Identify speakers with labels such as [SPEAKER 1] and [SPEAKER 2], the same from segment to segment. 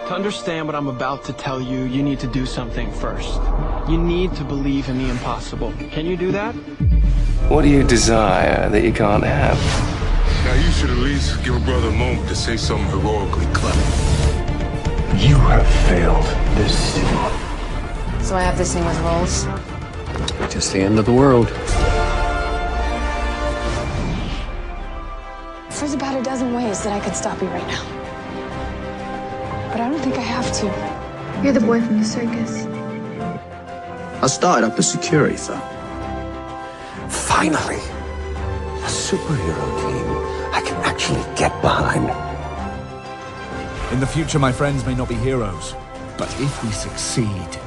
[SPEAKER 1] To understand what I'm about to tell you, you need to do something first. You need to believe in the impossible. Can you do that?
[SPEAKER 2] What do you desire that you can't have?
[SPEAKER 3] Now you should at least give a brother a moment to say something heroically clever.
[SPEAKER 4] You have failed this city.
[SPEAKER 5] So I have this thing with roles?
[SPEAKER 4] Just the end of the world.
[SPEAKER 5] There's about a dozen ways that I could stop you right now. But I don't think I have to.
[SPEAKER 6] You're the boy from the circus.
[SPEAKER 7] I started up a security firm.
[SPEAKER 4] Finally, a superhero team I can actually get behind.
[SPEAKER 8] In the future, my friends may not be heroes, but if we succeed,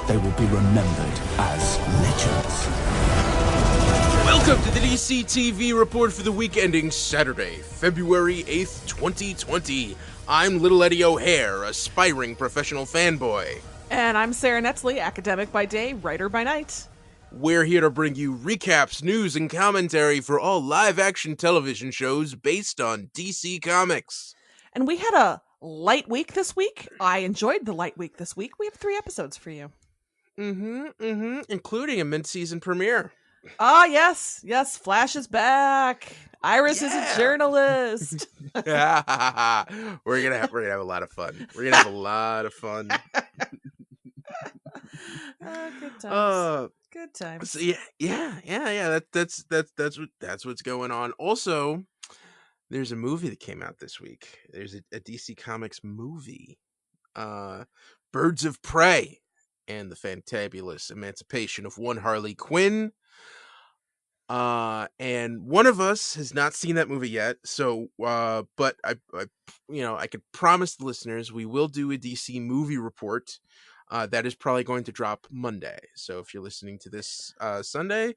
[SPEAKER 8] they will be remembered as legends.
[SPEAKER 9] Welcome to the DC TV report for the week ending Saturday, February 8th, 2020. I'm Little Eddie O'Hare, aspiring professional fanboy.
[SPEAKER 10] And I'm Sarah Netzley, academic by day, writer by night.
[SPEAKER 9] We're here to bring you recaps, news, and commentary for all live-action television shows based on DC Comics.
[SPEAKER 10] And we had a light week this week. I enjoyed the light week this week. We have 3 episodes for you.
[SPEAKER 9] Including a mid-season premiere.
[SPEAKER 10] Ah, yes, Flash is back. Iris is a journalist.
[SPEAKER 9] We're gonna have a lot of fun. We're gonna have a lot of fun.
[SPEAKER 10] Good times. Good times.
[SPEAKER 9] So yeah. That's what's going on. Also, there's a movie that came out this week. There's a DC Comics movie, Birds of Prey and the Fantabulous Emancipation of One Harley Quinn. And one of us has not seen that movie yet. So, but I could promise the listeners we will do a DC movie report. That is probably going to drop Monday. So if you're listening to this Sunday,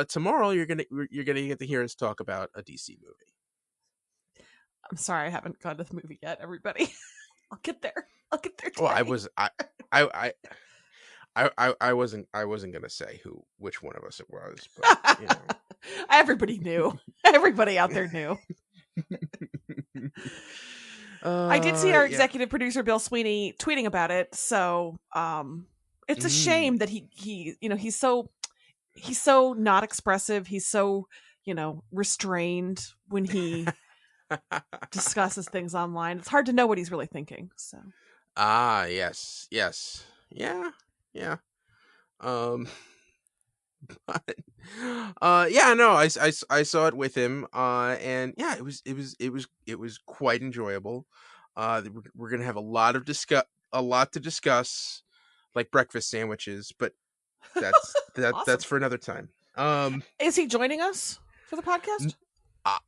[SPEAKER 9] tomorrow you're gonna get to hear us talk about a DC movie.
[SPEAKER 10] I'm sorry, I haven't gone to the movie yet, everybody. I'll get there today.
[SPEAKER 9] Well, I wasn't gonna say which one of us it was, but you know.
[SPEAKER 10] Everybody knew. Everybody out there knew. I did see our executive producer Bill Sweeney tweeting about it, so it's a shame that he's so not expressive. He's so restrained when he discusses things online. It's hard to know what he's really thinking. So
[SPEAKER 9] yes, yeah. But I saw it with him, and yeah, it was quite enjoyable. We're gonna have a lot to discuss, like breakfast sandwiches, but that's
[SPEAKER 10] Awesome.
[SPEAKER 9] That's for another time.
[SPEAKER 10] Is he joining us for the podcast?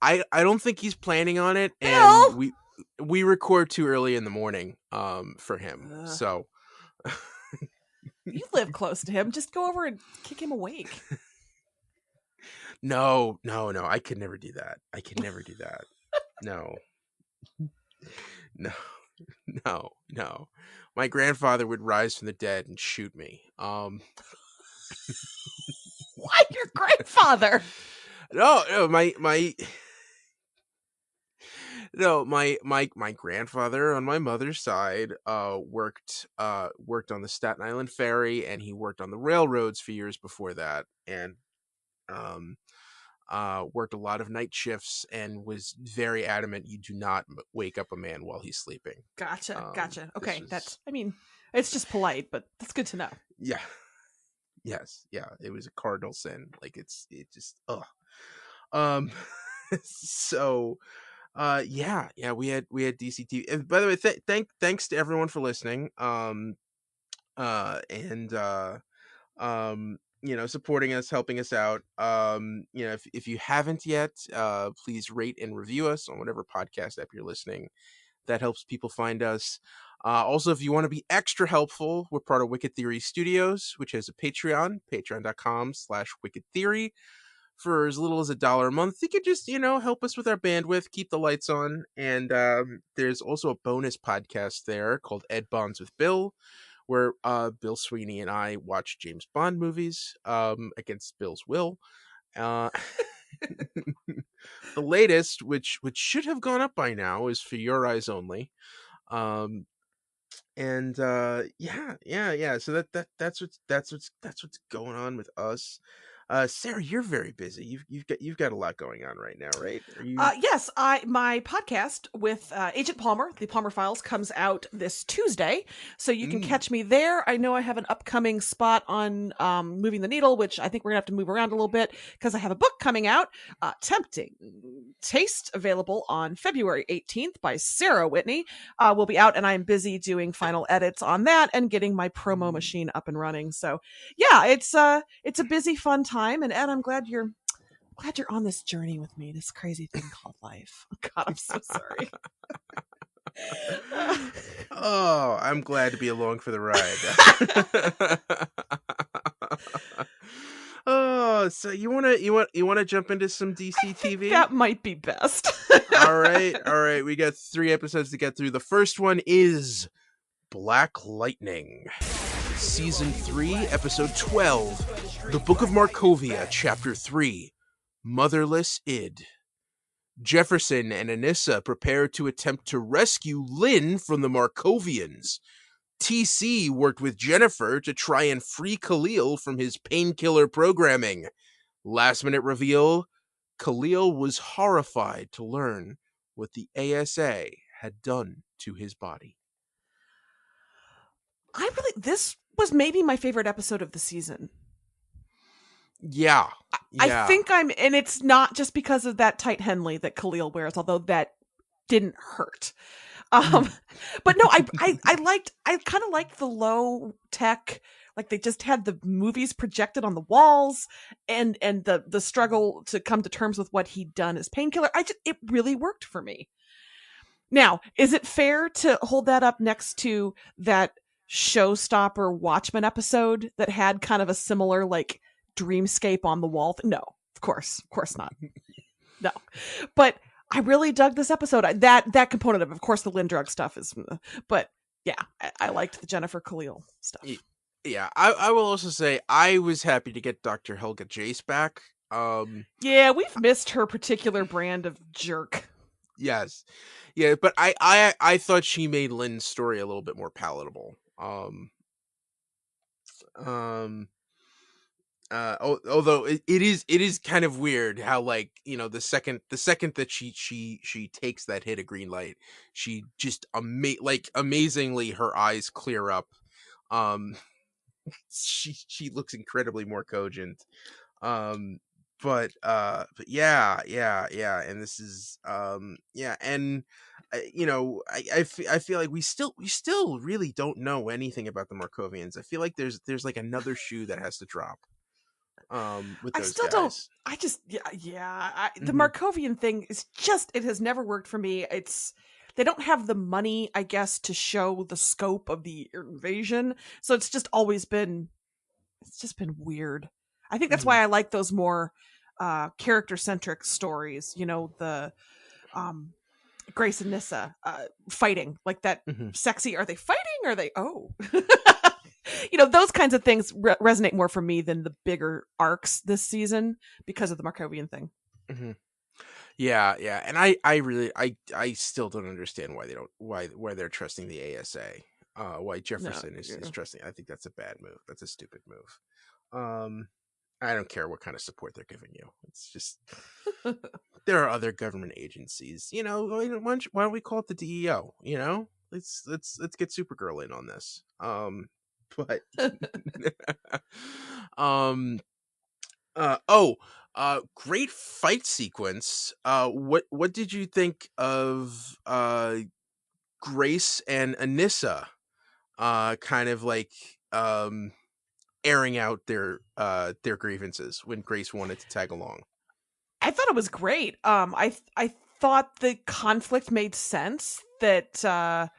[SPEAKER 9] I don't think he's planning on it,
[SPEAKER 10] Bill?
[SPEAKER 9] and we record too early in the morning for him, so.
[SPEAKER 10] You live close to him. Just go over and kick him awake.
[SPEAKER 9] No. I could never do that. No. My grandfather would rise from the dead and shoot me.
[SPEAKER 10] Why your grandfather?
[SPEAKER 9] No, my grandfather on my mother's side worked on the Staten Island Ferry, and he worked on the railroads for years before that, and worked a lot of night shifts, and was very adamant you do not wake up a man while he's sleeping.
[SPEAKER 10] Gotcha. Okay, it's just polite, but that's good to know.
[SPEAKER 9] Yeah. Yes. Yeah. It was a cardinal sin. Like so. We had DCTV. And by the way, thanks to everyone for listening. Supporting us, helping us out. If you haven't yet, please rate and review us on whatever podcast app you're listening. That helps people find us. Also, if you want to be extra helpful, we're part of Wicked Theory Studios, which has a Patreon, patreon.com/Wicked Theory. For as little as $1 a month, you could just, help us with our bandwidth, keep the lights on. And there's also a bonus podcast there called Ed Bonds with Bill, where Bill Sweeney and I watch James Bond movies against Bill's will. The latest, which should have gone up by now, is For Your Eyes Only. And yeah. So that's what's going on with us. Sarah, you're very busy. You've got a lot going on right now, right? Are you?
[SPEAKER 10] Yes, my podcast with Agent Palmer, the Palmer Files, comes out this Tuesday, so you can catch me there. I know I have an upcoming spot on Moving the Needle, which I think we're gonna have to move around a little bit because I have a book coming out, Tempting Taste, available on February 18th by Sarah Whitney. Will be out, and I'm busy doing final edits on that and getting my promo machine up and running. So yeah, it's a busy, fun time, and Ed, I'm glad you're on this journey with me, this crazy thing called life. God, I'm so sorry.
[SPEAKER 9] Oh, I'm glad to be along for the ride. Oh, so you wanna jump into some DC TV?
[SPEAKER 10] That might be best.
[SPEAKER 9] All right. We got 3 episodes to get through. The first one is Black Lightning, Season 3, Episode 12, The Book of Markovia, Chapter 3, Motherless Id. Jefferson and Anissa prepare to attempt to rescue Lynn from the Markovians. TC worked with Jennifer to try and free Khalil from his painkiller programming. Last minute reveal, Khalil was horrified to learn what the ASA had done to his body.
[SPEAKER 10] This was maybe my favorite episode of the season.
[SPEAKER 9] Yeah.
[SPEAKER 10] I think and it's not just because of that tight Henley that Khalil wears, although that didn't hurt. But no, I kind of liked the low tech, like they just had the movies projected on the walls and the struggle to come to terms with what he'd done as painkiller. It really worked for me. Now, is it fair to hold that up next to that Showstopper Watchmen episode that had kind of a similar like dreamscape on the wall? No, of course not. No, but I really dug this episode. That component of course, the Lindrug stuff is, but yeah, I liked the Jennifer Khalil stuff.
[SPEAKER 9] Yeah, I will also say I was happy to get Dr. Helga Jace back.
[SPEAKER 10] Yeah, we've missed her particular brand of jerk.
[SPEAKER 9] Yes, yeah, but I thought she made Lynn's story a little bit more palatable. Although it is kind of weird how, like, you know, the second that she takes that hit of green light, she just amazingly her eyes clear up. She looks incredibly more cogent. But yeah, and this is and you know, I feel like we still really don't know anything about the Markovians. I feel like there's like another shoe that has to drop. With those guys.
[SPEAKER 10] The Markovian thing is just, it has never worked for me. They don't have the money, I guess, to show the scope of the invasion, so it's just been weird. I think that's why I like those more character centric stories. You know, the Grace and Nyssa fighting like that. Sexy. Are they fighting? Are they? Oh. You know, those kinds of things resonate more for me than the bigger arcs this season because of the Markovian thing.
[SPEAKER 9] Yeah, and I still don't understand why they're trusting the ASA. Why Jefferson is trusting. I think that's a bad move. That's a stupid move. I don't care what kind of support they're giving you. It's just there are other government agencies. You know, why don't we call it the DEO? You know, let's get Supergirl in on this. But great fight sequence. What did you think of Grace and Anissa kind of like airing out their grievances when Grace wanted to tag along?
[SPEAKER 10] I thought it was great. I thought the conflict made sense, that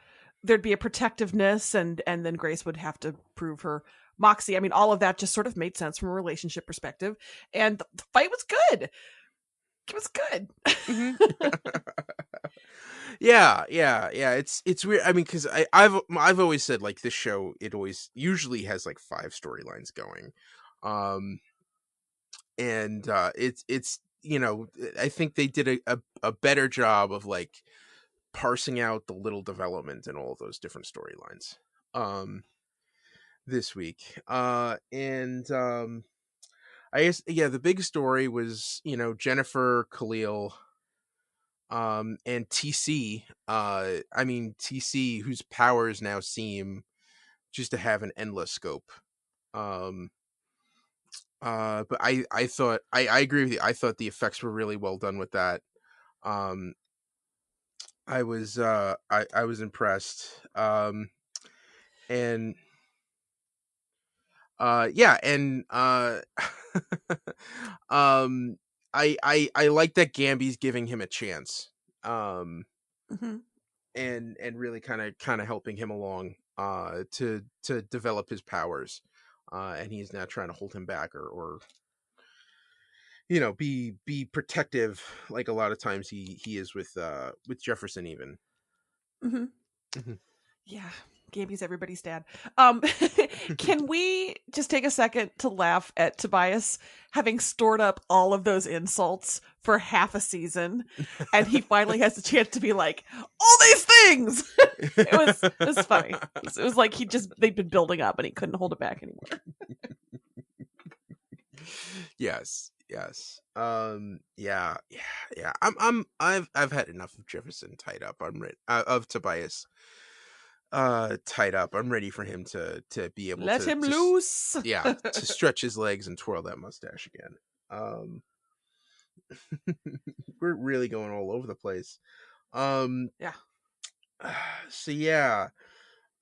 [SPEAKER 10] there'd be a protectiveness and then Grace would have to prove her moxie. I mean, all of that just sort of made sense from a relationship perspective, and the fight was good. It was good.
[SPEAKER 9] Yeah. It's weird. I mean, because I've always said, like, this show, it always usually has like 5 storylines going, and it's you know, I think they did a better job of like parsing out the little development in all of those different storylines this week. And I guess, yeah, the big story was, Jennifer, Khalil, and TC. TC, whose powers now seem just to have an endless scope. But I thought I agree with you. I thought the effects were really well done with that. I was impressed. And yeah, and I like that Gamby's giving him a chance.
[SPEAKER 10] Mm-hmm.
[SPEAKER 9] And really kind of helping him along to develop his powers. And he's now trying to hold him back or be protective, like a lot of times he is with Jefferson even.
[SPEAKER 10] Mm-hmm.
[SPEAKER 9] Mm-hmm.
[SPEAKER 10] Yeah, Gamby's everybody's dad. Can we just take a second to laugh at Tobias having stored up all of those insults for half a season, and he finally has the chance to be like, all these things. It was funny. It was like they'd been building up and he couldn't hold it back anymore.
[SPEAKER 9] Yes. Yeah. I've had enough of Jefferson tied up. I'm ready of Tobias tied up. I'm ready for him to be able
[SPEAKER 10] let him loose.
[SPEAKER 9] Yeah, to stretch his legs and twirl that mustache again. We're really going all over the place.
[SPEAKER 10] Yeah.
[SPEAKER 9] So yeah.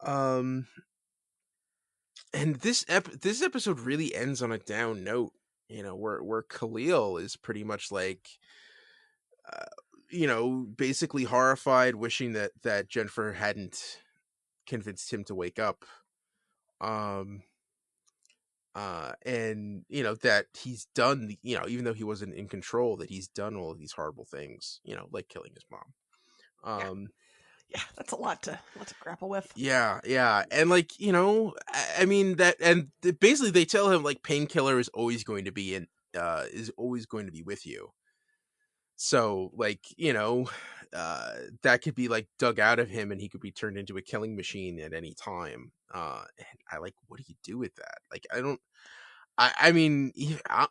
[SPEAKER 9] And this episode really ends on a down note, where Khalil is pretty much like, basically horrified, wishing that Jennifer hadn't convinced him to wake up. And that he's done, even though he wasn't in control, that he's done all of these horrible things, like killing his mom.
[SPEAKER 10] Yeah, that's a lot to grapple with.
[SPEAKER 9] Yeah, and basically they tell him like painkiller is always going to be with you. So that could be like dug out of him, and he could be turned into a killing machine at any time. And what do you do with that? Like,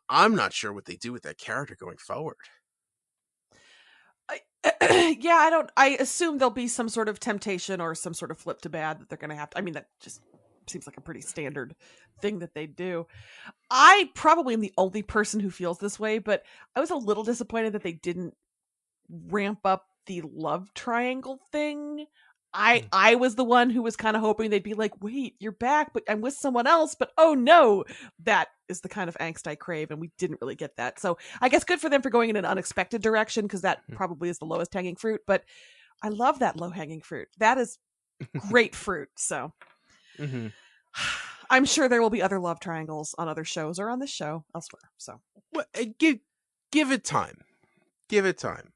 [SPEAKER 9] I'm not sure what they do with that character going forward.
[SPEAKER 10] I assume there'll be some sort of temptation or some sort of flip to bad that they're going to have to. That just seems like a pretty standard thing that they do. I probably am the only person who feels this way, but I was a little disappointed that they didn't ramp up the love triangle thing. I was the one who was kind of hoping they'd be like, wait, you're back, but I'm with someone else. But oh no, that is the kind of angst I crave. And we didn't really get that. So I guess good for them for going in an unexpected direction, because that probably is the lowest hanging fruit. But I love that low hanging fruit. That is great fruit. So I'm sure there will be other love triangles on other shows or on this show elsewhere. So
[SPEAKER 9] give it time. Give it time.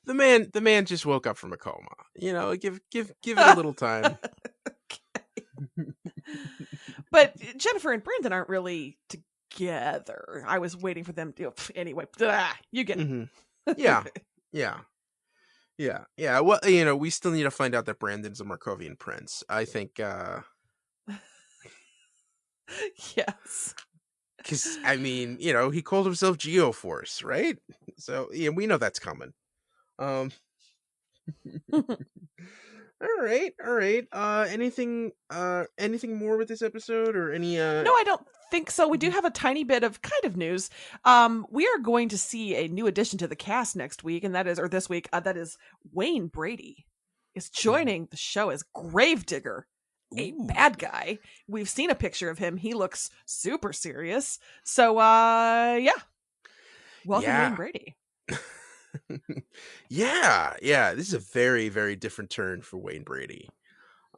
[SPEAKER 9] The man just woke up from a coma. Give it a little time.
[SPEAKER 10] But Jennifer and Brandon aren't really together. I was waiting for them to anyway. You get it.
[SPEAKER 9] Yeah. Well, we still need to find out that Brandon's a Markovian prince. I think.
[SPEAKER 10] Yes.
[SPEAKER 9] Because he called himself Geoforce, right? So yeah, we know that's coming. All right. Anything more with this episode, or any?
[SPEAKER 10] No, I don't think so. We do have a tiny bit of kind of news. We are going to see a new addition to the cast next week, and this week. That is Wayne Brady is joining the show as Gravedigger, a bad guy. We've seen a picture of him. He looks super serious. So, yeah. Welcome, Wayne Brady.
[SPEAKER 9] Yeah. This is a very, very different turn for Wayne Brady.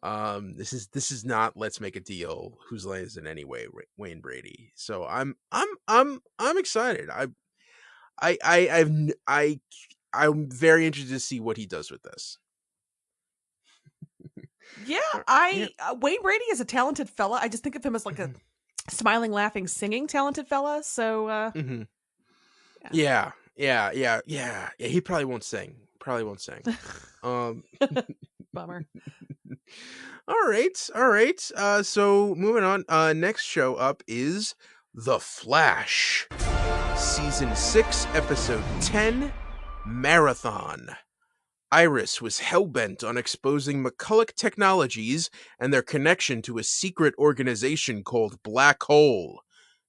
[SPEAKER 9] This is not Let's Make a Deal, whose line is in any way Wayne Brady. So I'm excited. I'm very interested to see what he does with this.
[SPEAKER 10] Yeah, Wayne Brady is a talented fella. I just think of him as like a smiling, laughing, singing talented fella. So,
[SPEAKER 9] Yeah. Yeah. He probably won't sing.
[SPEAKER 10] Bummer.
[SPEAKER 9] All right. So moving on. Next show up is The Flash, season 6, episode 10, Marathon. Iris was hell-bent on exposing McCulloch Technologies and their connection to a secret organization called Black Hole.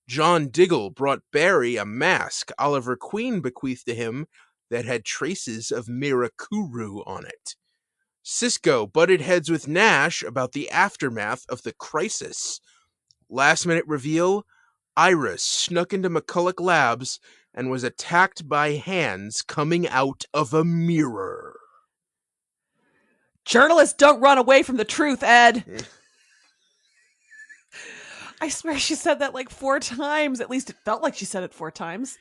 [SPEAKER 9] John Diggle brought Barry a mask Oliver Queen bequeathed to him that had traces of Mirakuru on it. Cisco butted heads with Nash about the aftermath of the crisis. Last-minute reveal, Iris snuck into McCulloch Labs and was attacked by hands coming out of a mirror.
[SPEAKER 10] Journalists don't run away from the truth, Ed. I swear she said that like 4 times. At least it felt like she said it 4 times.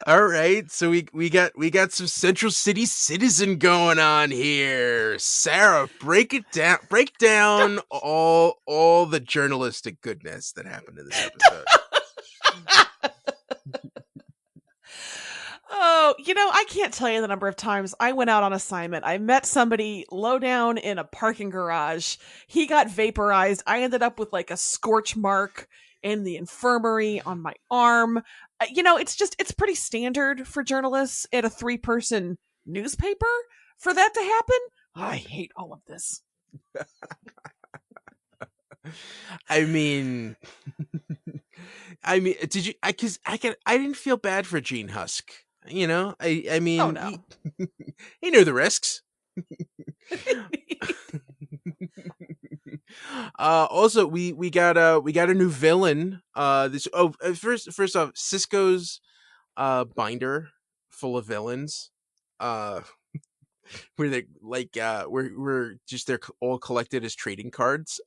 [SPEAKER 9] All right, so we got some Central City Citizen going on here. Sarah, break down all the journalistic goodness that happened in this episode.
[SPEAKER 10] Oh, I can't tell you the number of times I went out on assignment. I met somebody low down in a parking garage. He got vaporized. I ended up with like a scorch mark in the infirmary on my arm. It's pretty standard for journalists at a 3-person newspaper for that to happen. I hate all of this.
[SPEAKER 9] I mean, did you? I didn't feel bad for Gene Husk. I mean,
[SPEAKER 10] oh, no.
[SPEAKER 9] he knew the risks. Also, we got a new villain. First off, Cisco's binder full of villains. Where they like we're just they're all collected as trading cards.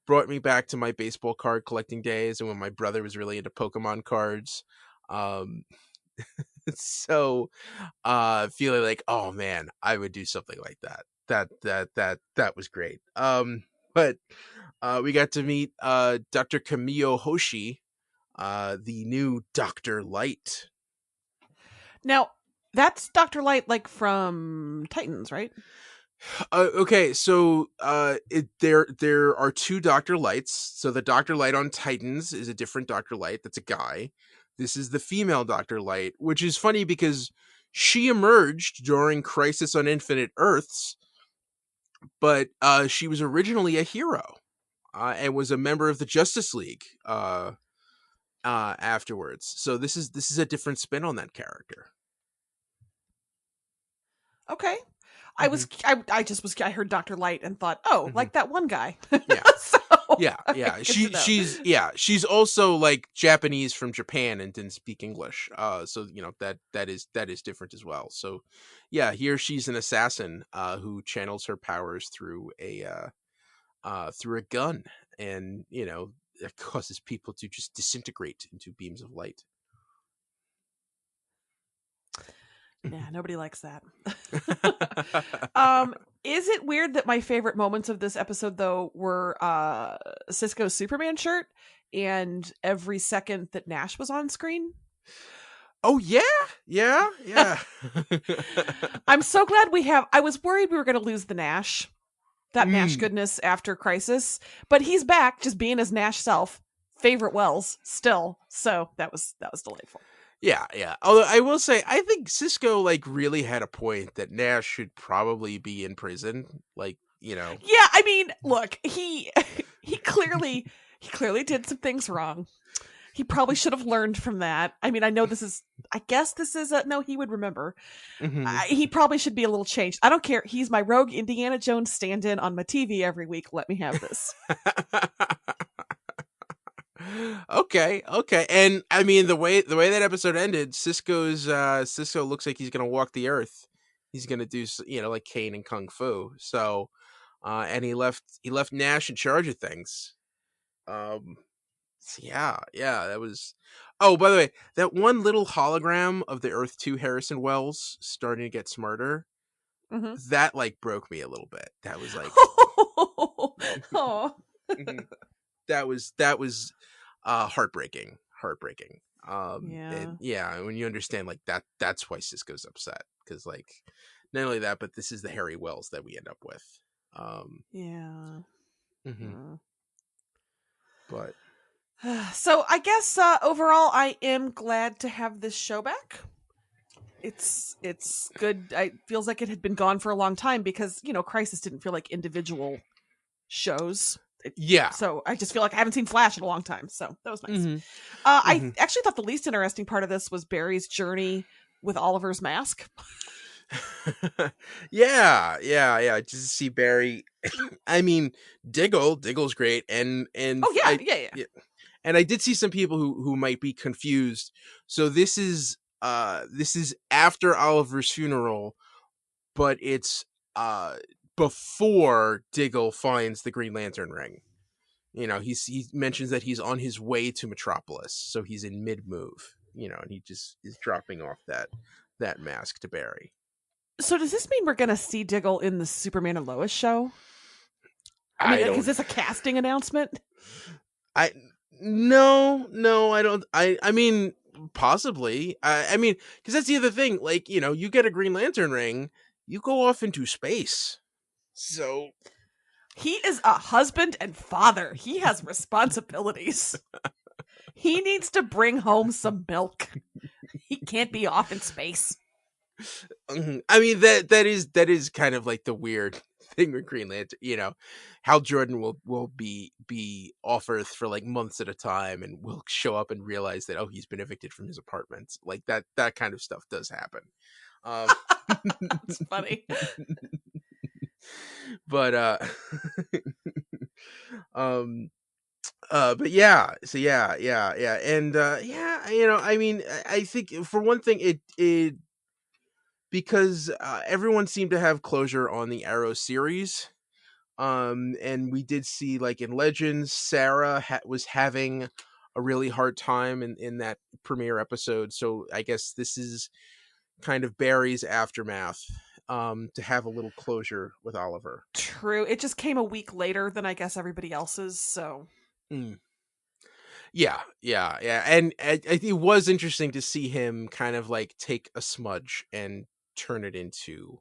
[SPEAKER 9] Brought me back to my baseball card collecting days, and when my brother was really into Pokemon cards. So feeling like, oh man, I would do something like that. That was great. But we got to meet Dr. Kamiyo Hoshi, the new Dr. Light.
[SPEAKER 10] Now, that's Dr. Light, like from Titans, right?
[SPEAKER 9] Okay, so there are 2 Dr. Lights. So the Dr. Light on Titans is a different Dr. Light. That's a guy. This is the female Dr. Light, which is funny because she emerged during Crisis on Infinite Earths, but she was originally a hero and was a member of the Justice League afterwards. So this is a different spin on that character.
[SPEAKER 10] Okay. I heard Dr. Light and thought, like that one guy.
[SPEAKER 9] Yeah. Yeah. She's also like Japanese from Japan and didn't speak English. So that is different as well. So yeah, here she's an assassin who channels her powers through a gun, and it causes people to just disintegrate into beams of light.
[SPEAKER 10] Yeah, nobody likes that. Is it weird that my favorite moments of this episode, though, were Cisco's Superman shirt and every second that Nash was on screen?
[SPEAKER 9] Oh, yeah.
[SPEAKER 10] I'm so glad I was worried we were going to lose the Nash, that Nash goodness after Crisis, but he's back just being his Nash self. Favorite Wells still. So that was delightful.
[SPEAKER 9] Yeah. Although I will say, I think Cisco really had a point that Nash should probably be in prison. Yeah,
[SPEAKER 10] I mean, look, he clearly did some things wrong. He probably should have learned from that. I mean, I guess this is no, he would remember.
[SPEAKER 9] Mm-hmm.
[SPEAKER 10] He probably should be a little changed. I don't care. He's my rogue Indiana Jones stand-in on my TV every week. Let me have this.
[SPEAKER 9] Okay. And I mean, the way that episode ended, Cisco looks like he's gonna walk the earth. He's gonna do like Kane and Kung Fu. So, and he left Nash in charge of things. So yeah, that was. Oh, by the way, that one little hologram of the Earth 2 Harrison Wells starting to get smarter.
[SPEAKER 10] Mm-hmm.
[SPEAKER 9] That broke me a little bit. That was like,
[SPEAKER 10] oh.
[SPEAKER 9] that was heartbreaking.
[SPEAKER 10] Yeah.
[SPEAKER 9] When you understand like that's why Cisco's upset, because like not only that, but this is the Harry Wells that we end up with.
[SPEAKER 10] Yeah.
[SPEAKER 9] But
[SPEAKER 10] so I guess overall I am glad to have this show back. It's good. It feels like it had been gone for a long time because, Crisis didn't feel like individual shows. So I just feel like I haven't seen Flash in a long time. So that was nice. I actually thought the least interesting part of this was Barry's journey with Oliver's mask.
[SPEAKER 9] yeah. Just to see Barry. I mean, Diggle's great, and
[SPEAKER 10] yeah.
[SPEAKER 9] And I did see some people who might be confused. So this is after Oliver's funeral, but it's before Diggle finds the Green Lantern ring. He mentions that he's on his way to Metropolis, so he's in mid-move, and he just is dropping off that mask to Barry.
[SPEAKER 10] So does this mean we're going to see Diggle in the Superman and Lois show? Is this a casting announcement?
[SPEAKER 9] No, I don't. I mean, possibly. I mean, because that's the other thing. Like, you get a Green Lantern ring, you go off into space. So
[SPEAKER 10] he is a husband and father. He has responsibilities. He needs to bring home some milk. He can't be off in space.
[SPEAKER 9] I mean, that is kind of like the weird thing with Green Lantern. Hal Jordan will be off Earth for like months at a time, and will show up and realize that he's been evicted from his apartment. Like that kind of stuff does happen.
[SPEAKER 10] It's funny.
[SPEAKER 9] But but yeah, so yeah, and I mean, I think for one thing, it because everyone seemed to have closure on the Arrow series, and we did see, like, in Legends, Sarah was having a really hard time in that premiere episode, so I guess this is kind of Barry's aftermath, to have a little closure with Oliver.
[SPEAKER 10] True. It just came a week later than I guess everybody else's, so...
[SPEAKER 9] Yeah. And it was interesting to see him kind of like take a smudge and turn it into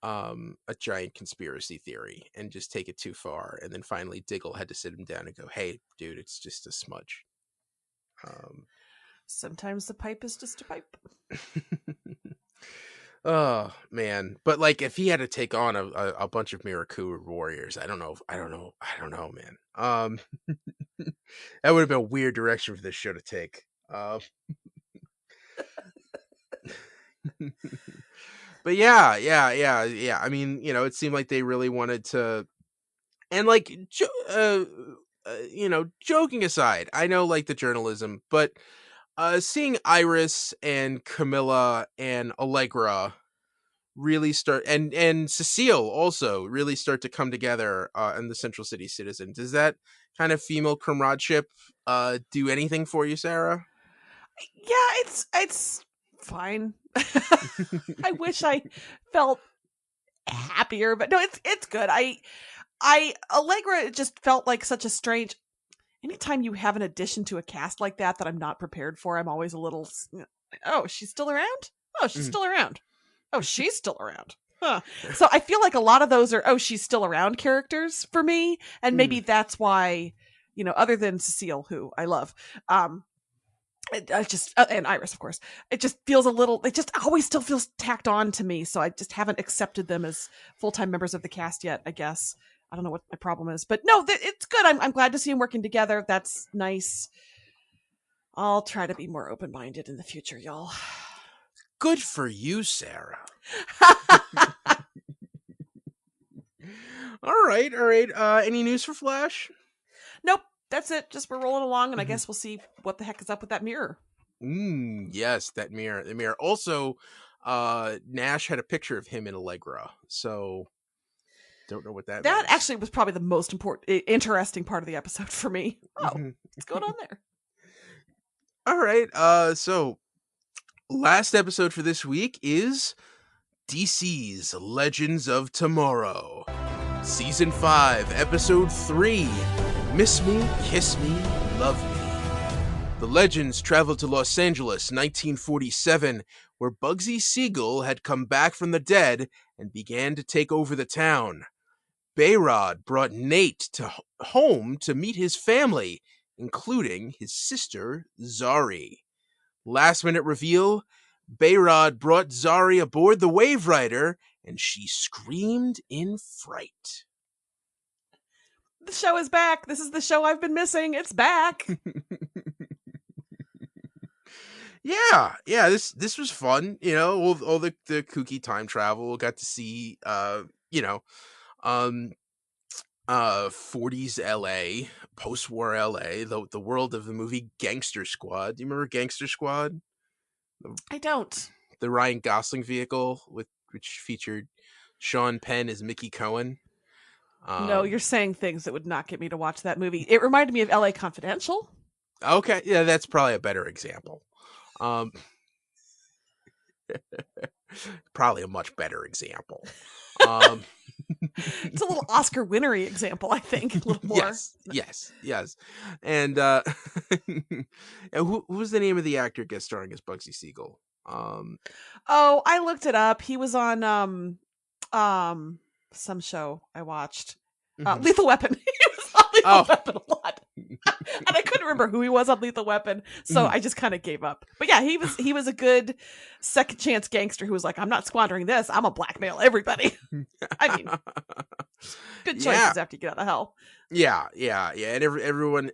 [SPEAKER 9] a giant conspiracy theory and just take it too far. And then finally Diggle had to sit him down and go, "Hey, dude, it's just a smudge."
[SPEAKER 10] Sometimes the pipe is just a pipe.
[SPEAKER 9] Oh man, but like if he had to take on a bunch of Miracle warriors, I don't know, man. That would have been a weird direction for this show to take. But yeah. I mean, it seemed like they really wanted to, and like, joking aside, I know like the journalism, but seeing Iris and Camilla and Allegra really start, and Cecile also really start to come together in the Central City Citizen. Does that kind of female comradeship do anything for you, Sarah?
[SPEAKER 10] Yeah, it's fine. I wish I felt happier, but no, it's good. Allegra just felt like such a strange. Anytime you have an addition to a cast like that I'm not prepared for, I'm always a little. Oh, she's still around. Oh, she's still around. Oh, she's still around. Huh. So I feel like a lot of those are, she's still around characters for me. And maybe that's why, other than Cecile, who I love, I just, and Iris, of course, it just feels it just always still feels tacked on to me. So I just haven't accepted them as full-time members of the cast yet, I guess. I don't know what my problem is, but no, it's good. I'm glad to see them working together. That's nice. I'll try to be more open-minded in the future, y'all.
[SPEAKER 9] Good for you, Sarah. All right. Any news for Flash?
[SPEAKER 10] Nope. That's it. Just we're rolling along, and I guess we'll see what the heck is up with that mirror.
[SPEAKER 9] Yes, that mirror. The mirror. Also, Nash had a picture of him in Allegra, so don't know what that means.
[SPEAKER 10] That actually was probably the most interesting part of the episode for me. Oh, what's going on there?
[SPEAKER 9] All right. So last episode for this week is DC's Legends of Tomorrow, Season 5, Episode 3, Miss Me, Kiss Me, Love Me. The legends traveled to Los Angeles, 1947, where Bugsy Siegel had come back from the dead and began to take over the town. Bayrod brought Nate home to meet his family, including his sister, Zari. Last minute reveal, Bayrod brought Zari aboard the Wave Rider, and she screamed in fright.
[SPEAKER 10] The show is back. This is the show I've been missing. It's back.
[SPEAKER 9] Yeah, this was fun. You know, all the kooky time travel. Got to see, 40s LA, post-war LA, the world of the movie Gangster Squad. Do you remember Gangster Squad?
[SPEAKER 10] I don't.
[SPEAKER 9] The Ryan Gosling vehicle, which featured Sean Penn as Mickey Cohen.
[SPEAKER 10] No, you're saying things that would not get me to watch that movie. It reminded me of LA Confidential.
[SPEAKER 9] Okay, yeah, that's probably a better example. Probably a much better example.
[SPEAKER 10] It's a little Oscar winnery example, I think. A little more.
[SPEAKER 9] Yes. And who was the name of the actor guest starring as Bugsy Siegel?
[SPEAKER 10] I looked it up. He was on some show I watched. Lethal Weapon. He was on Lethal Weapon a lot. And I couldn't remember who he was on Lethal Weapon, so I just kind of gave up. But yeah, he was a good second chance gangster who was like, I'm not squandering this. I'm gonna blackmail everybody. I mean, good choices after you get out of hell.
[SPEAKER 9] Yeah. And everyone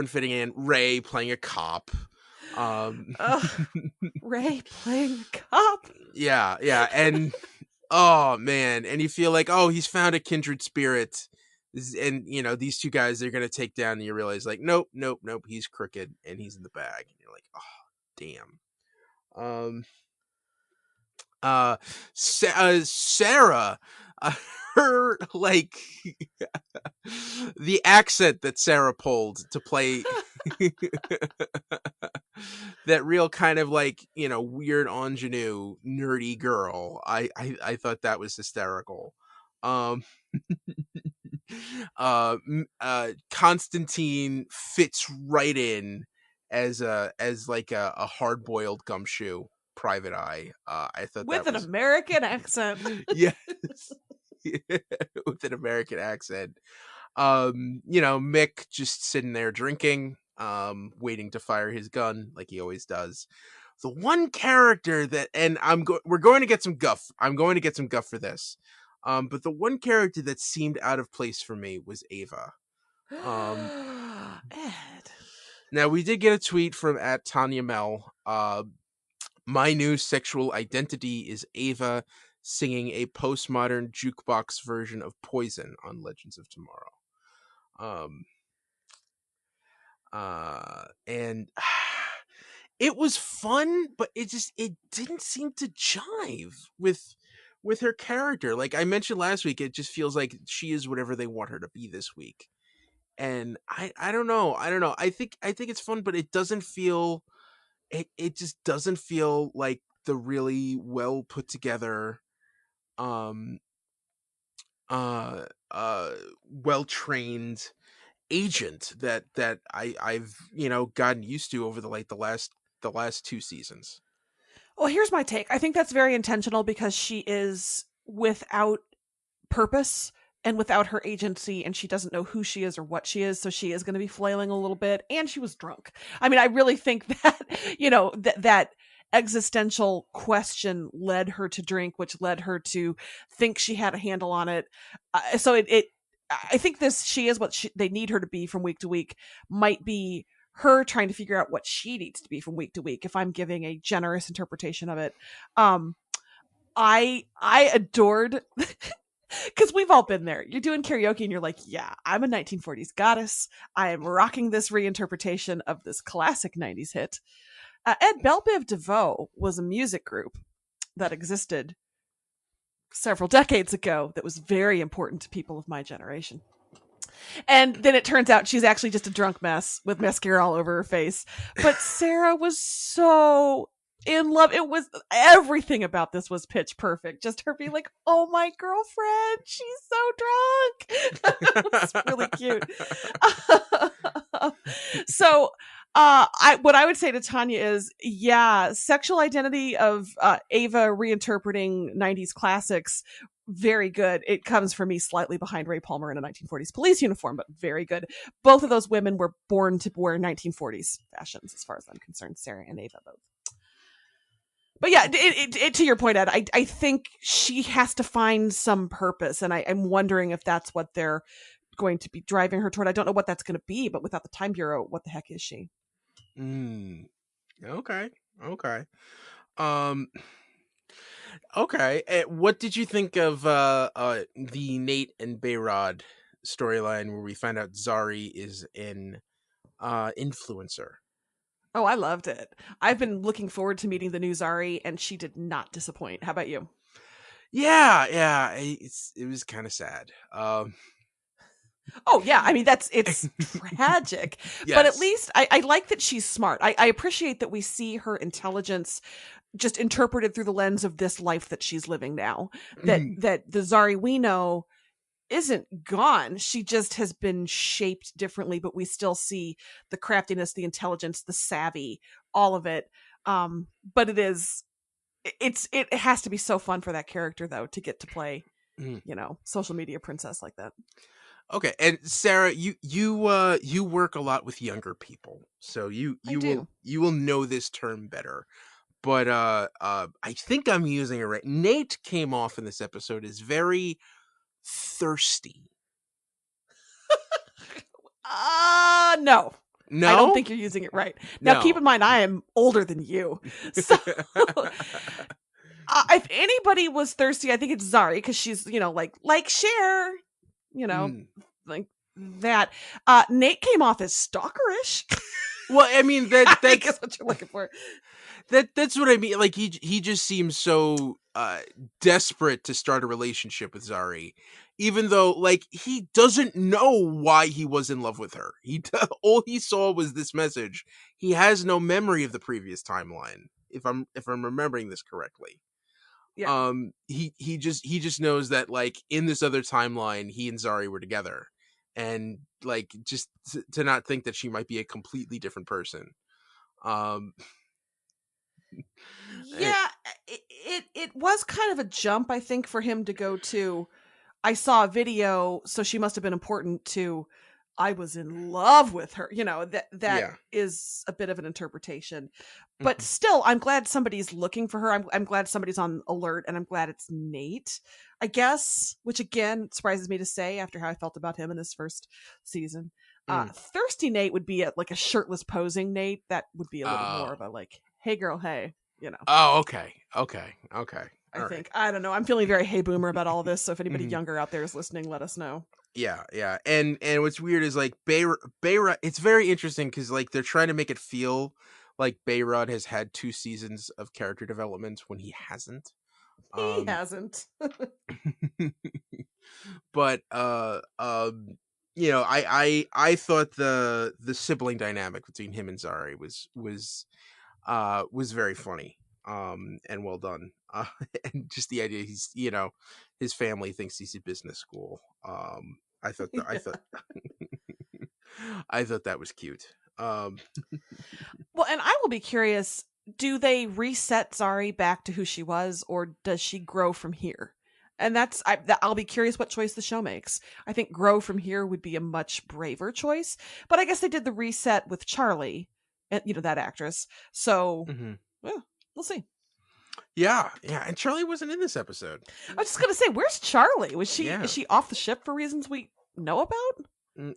[SPEAKER 9] fitting in. Ray playing a cop.
[SPEAKER 10] Ray playing a cop.
[SPEAKER 9] Yeah, and oh man, and you feel like, oh, he's found a kindred spirit. And these two guys they're gonna take down, and you realize like, nope, he's crooked and he's in the bag, and you're like, oh damn. Sarah, her like the accent that Sarah pulled to play that real kind of like weird ingenue nerdy girl. I thought that was hysterical. Constantine fits right in as like a hard-boiled gumshoe private eye. I thought
[SPEAKER 10] with an American accent.
[SPEAKER 9] Yes. With an American accent. Mick just sitting there drinking, waiting to fire his gun like he always does. The one character that, and we're going to get some guff. I'm going to get some guff for this. But the one character that seemed out of place for me was Ava.
[SPEAKER 10] Ed.
[SPEAKER 9] Now we did get a tweet from @TanyaMel. My new sexual identity is Ava, singing a postmodern jukebox version of Poison on Legends of Tomorrow. And it was fun, but it didn't seem to jive with her character. Like I mentioned last week, it just feels like she is whatever they want her to be this week. And I don't know. I think it's fun, but it doesn't feel it just doesn't feel like the really well put together well trained agent that I've gotten used to over the last two seasons.
[SPEAKER 10] Well, here's my take. I think that's very intentional because she is without purpose and without her agency, and she doesn't know who she is or what she is, so she is going to be flailing a little bit, and she was drunk. I mean, I really think that, that existential question led her to drink, which led her to think she had a handle on it. So I think she is what they need her to be from week to week. Might be her trying to figure out what she needs to be from week to week, if I'm giving a generous interpretation of it. I adored, because we've all been there. You're doing karaoke and you're like, yeah, I'm a 1940s goddess. I am rocking this reinterpretation of this classic 90s hit. Ed, Belle Biv DeVoe was a music group that existed several decades ago that was very important to people of my generation. And then it turns out she's actually just a drunk mess with mascara all over her face. But Sarah was so in love. It was, everything about this was pitch perfect. Just her being like, oh, my girlfriend, she's so drunk. It was really cute. So What I would say to Tanya is, yeah, sexual identity of Ava reinterpreting 90s classics, very good. It comes for me slightly behind Ray Palmer in a 1940s police uniform, but very good. Both of those women were born to wear 1940s fashions, as far as I'm concerned. Sarah and Ava both. But yeah, to your point, Ed, I think she has to find some purpose, and I'm wondering if that's what they're going to be driving her toward. I don't know what that's going to be, but without the Time Bureau, what the heck is she?
[SPEAKER 9] Okay. Okay. What did you think of the Nate and Bayrod storyline where we find out Zari is an influencer?
[SPEAKER 10] Oh, I loved it. I've been looking forward to meeting the new Zari, and she did not disappoint. How about you?
[SPEAKER 9] Yeah. It was kind of sad.
[SPEAKER 10] Oh yeah, I mean it's tragic,
[SPEAKER 9] yes.
[SPEAKER 10] But at least I like that she's smart. I appreciate that we see her intelligence just interpreted through the lens of this life that she's living now. That the Zari we know isn't gone. She just has been shaped differently, but we still see the craftiness, the intelligence, the savvy, all of it. But it has to be so fun for that character though to get to play, social media princess like that.
[SPEAKER 9] Okay, and Sarah, you work a lot with younger people, so you will know this term better. But I think I'm using it right. Nate came off in this episode as very thirsty.
[SPEAKER 10] No.
[SPEAKER 9] No?
[SPEAKER 10] I don't think you're using it right. Now, keep in mind, I am older than you. So, if anybody was thirsty, I think it's Zari, because she's, like Cher, like that. Nate came off as stalkerish.
[SPEAKER 9] Well, I mean, that's
[SPEAKER 10] what you're looking for.
[SPEAKER 9] That's what I mean. Like, he just seems so desperate to start a relationship with Zari, even though, like, he doesn't know why he was in love with her. All he saw was this message. He has no memory of the previous timeline, if I'm remembering this correctly.
[SPEAKER 10] Yeah.
[SPEAKER 9] He just knows that, like, in this other timeline, he and Zari were together, and like just to not think that she might be a completely different person.
[SPEAKER 10] Yeah, it was kind of a jump, I think, for him to go to, I saw a video, so she must have been important, to I was in love with her. That is a bit of an interpretation. But still, I'm glad somebody's looking for her. I'm glad somebody's on alert, and I'm glad it's Nate, I guess, which again surprises me to say after how I felt about him in this first season. Thirsty Nate would be like a shirtless posing Nate. That would be a little more of a like, hey girl, hey,
[SPEAKER 9] Oh, okay.
[SPEAKER 10] I think. I don't know. I'm feeling very hey boomer about all of this. So if anybody younger out there is listening, let us know.
[SPEAKER 9] Yeah. And what's weird is like Bayrod, it's very interesting because like they're trying to make it feel like Bayrod has had 2 seasons of character development when he hasn't.
[SPEAKER 10] He hasn't.
[SPEAKER 9] But I thought the sibling dynamic between him and Zari was very funny and well done. And just the idea he's his family thinks he's at business school. I thought I thought that was cute.
[SPEAKER 10] Well, and I will be curious, do they reset Zari back to who she was, or does she grow from here? And I'll be curious what choice the show makes. I think grow from here would be a much braver choice, but I guess they did the reset with Charlie, and that actress. So, well, we'll see.
[SPEAKER 9] Yeah, and Charlie wasn't in this episode.
[SPEAKER 10] I was just gonna say, where's Charlie? Was she? Yeah. Is she off the ship for reasons we know about?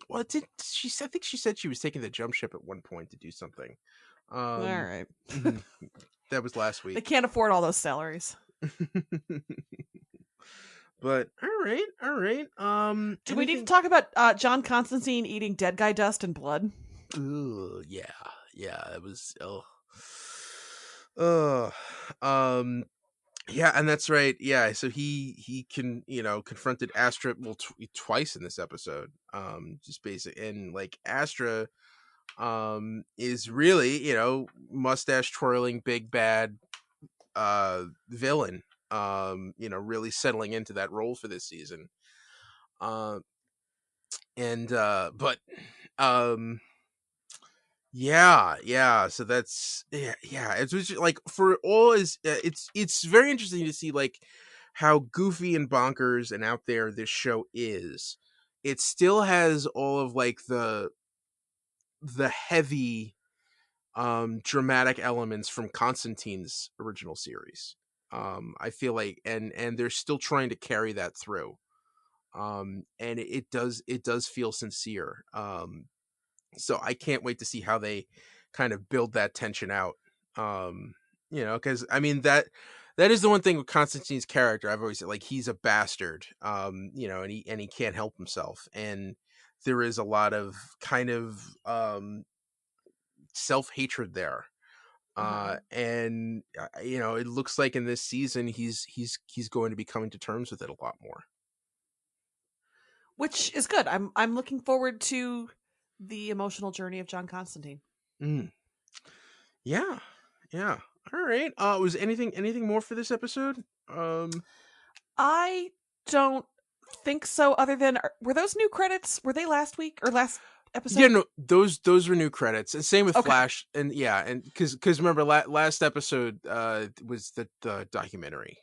[SPEAKER 9] Well, I think she said she was taking the jump ship at one point to do something.
[SPEAKER 10] All right.
[SPEAKER 9] That was last week.
[SPEAKER 10] They can't afford all those salaries.
[SPEAKER 9] But all right.
[SPEAKER 10] Do we need to talk about John Constantine eating dead guy dust and blood?
[SPEAKER 9] Ooh, yeah. It was. Yeah, and that's right. Yeah, so he can confronted Astra twice in this episode. Just basic, and like Astra is really mustache twirling big bad villain. Really settling into that role for this season. Yeah. So that's yeah. It's just, like, for all is it's very interesting to see like how goofy and bonkers and out there this show is. It still has all of like the heavy dramatic elements from Constantine's original series. I feel like and they're still trying to carry that through. And it does feel sincere. So I can't wait to see how they kind of build that tension out. Because I mean that is the one thing with Constantine's character. I've always said, like, he's a bastard. And he can't help himself, and there is a lot of kind of self-hatred there. And it looks like in this season he's going to be coming to terms with it a lot more,
[SPEAKER 10] which is good. I'm looking forward to the emotional journey of John Constantine.
[SPEAKER 9] Yeah. All right. Was anything more for this episode?
[SPEAKER 10] I don't think so, other than, were those new credits? Were they last week or last episode?
[SPEAKER 9] Yeah, no, those were new credits, and same with Flash. And and because remember last episode was the documentary.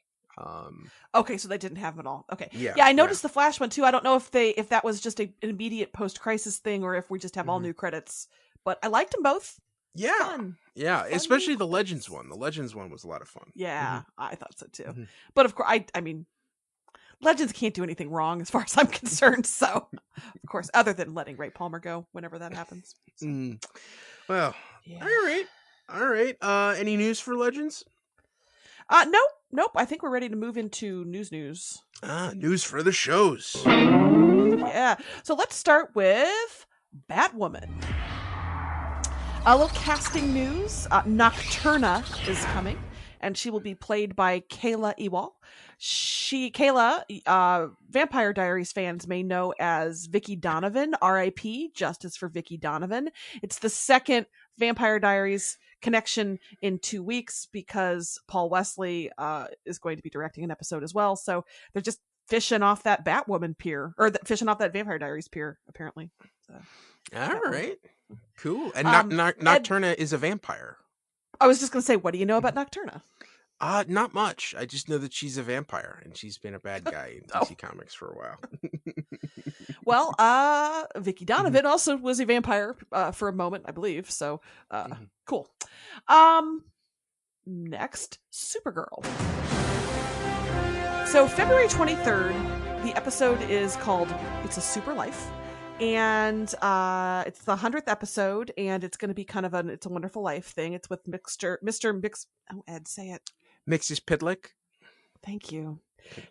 [SPEAKER 10] Okay, so they didn't have them at all. Okay, yeah, I noticed the Flash one too. I don't know if that was just an immediate post-crisis thing or if we just have all new credits, but I liked them both.
[SPEAKER 9] Fun, especially the Legends one. The Legends one was a lot of fun.
[SPEAKER 10] Yeah, I thought so too. But of course, I mean, Legends can't do anything wrong as far as I'm concerned. So, of course, other than letting Ray Palmer go whenever that happens. So.
[SPEAKER 9] Well, all right. Any news for Legends?
[SPEAKER 10] Nope. I think we're ready to move into news.
[SPEAKER 9] News for the shows.
[SPEAKER 10] Yeah. So let's start with Batwoman. A little casting news. Nocturna is coming, and she will be played by Kayla Ewall. Kayla, Vampire Diaries fans may know as Vicky Donovan, R.I.P., Justice for Vicky Donovan. It's the second Vampire Diaries connection in 2 weeks because Paul Wesley is going to be directing an episode as well. So they're just fishing off that Batwoman pier, or fishing off that Vampire Diaries pier, apparently. So,
[SPEAKER 9] all right. Cool. And Nocturna is a vampire.
[SPEAKER 10] I was just going to say, what do you know about Nocturna?
[SPEAKER 9] Not much. I just know that she's a vampire and she's been a bad guy in DC Comics for a while.
[SPEAKER 10] Well, Vicky Donovan also was a vampire for a moment, I believe. So, cool. Next, Supergirl. So, February 23rd, the episode is called It's a Super Life. And it's the 100th episode, and it's going to be kind of It's a Wonderful Life thing. It's with Mr. Mix. Oh, Ed, say it.
[SPEAKER 9] Mxyzptlk.
[SPEAKER 10] Thank you.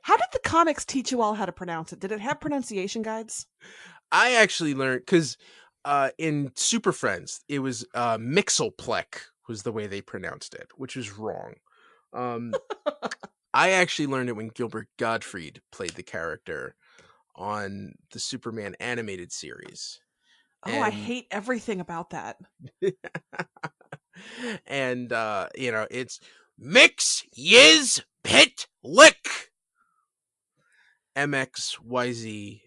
[SPEAKER 10] How did the comics teach you all how to pronounce it? Did it have pronunciation guides?
[SPEAKER 9] I actually learned because in Super Friends, it was Mxyzptlk was the way they pronounced it, which is wrong. I actually learned it when Gilbert Gottfried played the character on the Superman animated series.
[SPEAKER 10] I hate everything about that.
[SPEAKER 9] And it's Mxyzptlk. MXYZPTLK.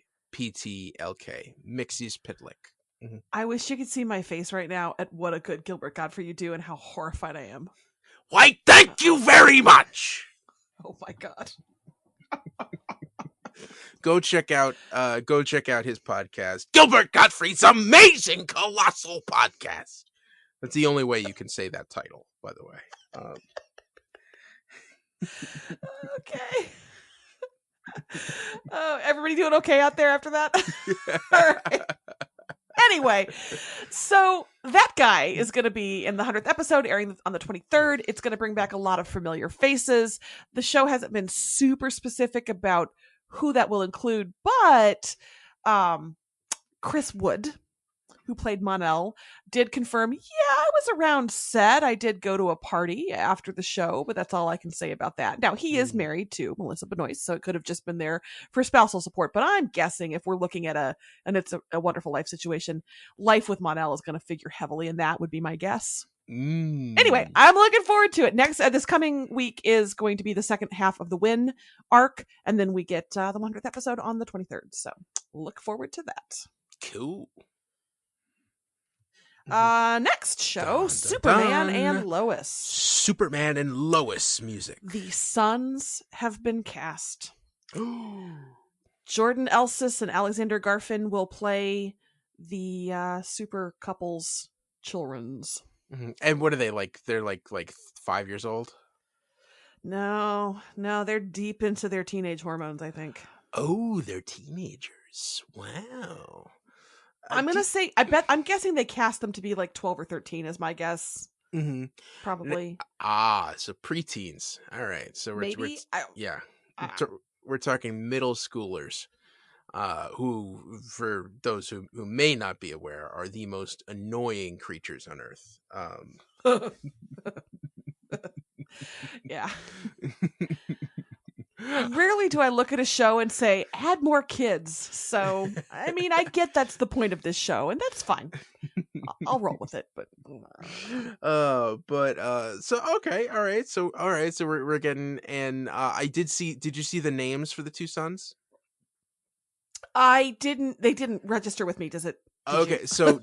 [SPEAKER 9] Mxyzptlk.
[SPEAKER 10] I wish you could see my face right now at what a good Gilbert Gottfried you do and how horrified I am.
[SPEAKER 9] Why, thank you very much.
[SPEAKER 10] Oh my god.
[SPEAKER 9] Go check out his podcast, Gilbert Gottfried's Amazing Colossal Podcast. That's the only way you can say that title, by the way.
[SPEAKER 10] Okay. Oh, everybody doing okay out there after that? All right. Anyway, so that guy is going to be in the 100th episode, airing on the 23rd. It's going to bring back a lot of familiar faces. The show hasn't been super specific about who that will include, but Chris Wood, who played Mon-El, did confirm, I was around set. I did go to a party after the show, but that's all I can say about that. Now, he is married to Melissa Benoist, so it could have just been there for spousal support, but I'm guessing if we're looking at It's a Wonderful Life situation, life with Mon-El is going to figure heavily in that, would be my guess. Anyway, I'm looking forward to it. Next, this coming week is going to be the second half of the Win arc, and then we get the 100th episode on the 23rd. So look forward to that.
[SPEAKER 9] Cool.
[SPEAKER 10] Next show, Superman and Lois.
[SPEAKER 9] Superman and Lois music.
[SPEAKER 10] The sons have been cast. Jordan Elsis and Alexander Garfin will play the super couple's children's.
[SPEAKER 9] And what are they like? They're like 5 years old?
[SPEAKER 10] No, they're deep into their teenage hormones, I think.
[SPEAKER 9] Oh, they're teenagers. Wow.
[SPEAKER 10] I'm guessing they cast them to be like 12 or 13 is my guess.
[SPEAKER 9] Mm-hmm.
[SPEAKER 10] Probably.
[SPEAKER 9] So preteens. All right. So we're talking middle schoolers, who, for those who may not be aware, are the most annoying creatures on Earth.
[SPEAKER 10] Yeah. Rarely do I look at a show and say, add more kids. So, I mean, I get that's the point of this show, and that's fine. I'll roll with it, but.
[SPEAKER 9] So, okay. All right. So we're getting, and did you see the names for the two sons?
[SPEAKER 10] They didn't register with me. Did
[SPEAKER 9] okay.
[SPEAKER 10] You?
[SPEAKER 9] So,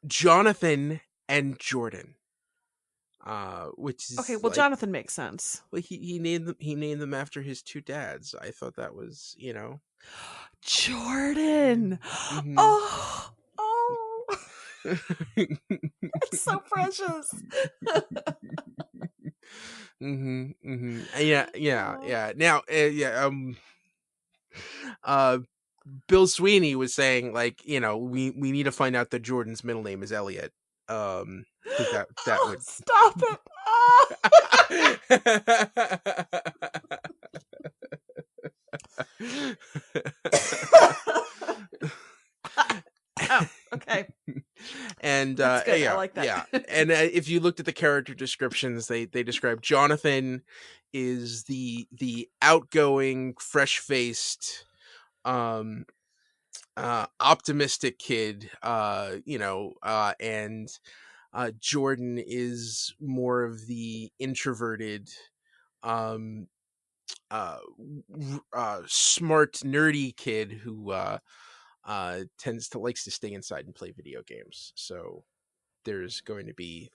[SPEAKER 9] Jonathan and Jordan. Which is
[SPEAKER 10] okay. Well, Jonathan makes sense.
[SPEAKER 9] Well, he named them after his two dads. I thought that was,
[SPEAKER 10] Jordan.
[SPEAKER 9] Mm-hmm.
[SPEAKER 10] Oh, it's so precious.
[SPEAKER 9] Yeah. Now, Bill Sweeney was saying, like, we need to find out that Jordan's middle name is Elliot. That would
[SPEAKER 10] stop it. Oh, okay.
[SPEAKER 9] And
[SPEAKER 10] I like that.
[SPEAKER 9] Yeah. And if you looked at the character descriptions, they describe Jonathan is the outgoing, fresh-faced, optimistic kid, and Jordan is more of the introverted, smart, nerdy kid who likes to stay inside and play video games. So there's going to be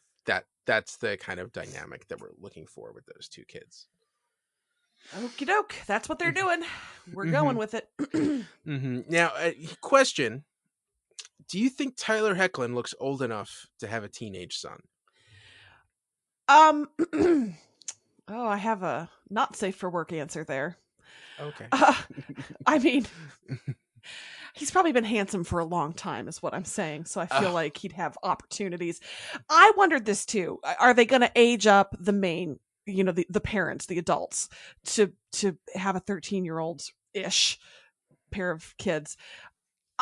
[SPEAKER 9] that's the kind of dynamic that we're looking for with those two kids.
[SPEAKER 10] Okie doke. That's what they're doing. We're going with it.
[SPEAKER 9] Now, question. Do you think Tyler Hoechlin looks old enough to have a teenage son?
[SPEAKER 10] I have a not safe for work answer there.
[SPEAKER 9] Okay.
[SPEAKER 10] I mean, he's probably been handsome for a long time is what I'm saying. So I feel like he'd have opportunities. I wondered this too. Are they going to age up the main, the parents, the adults to have a 13-year-old-ish pair of kids?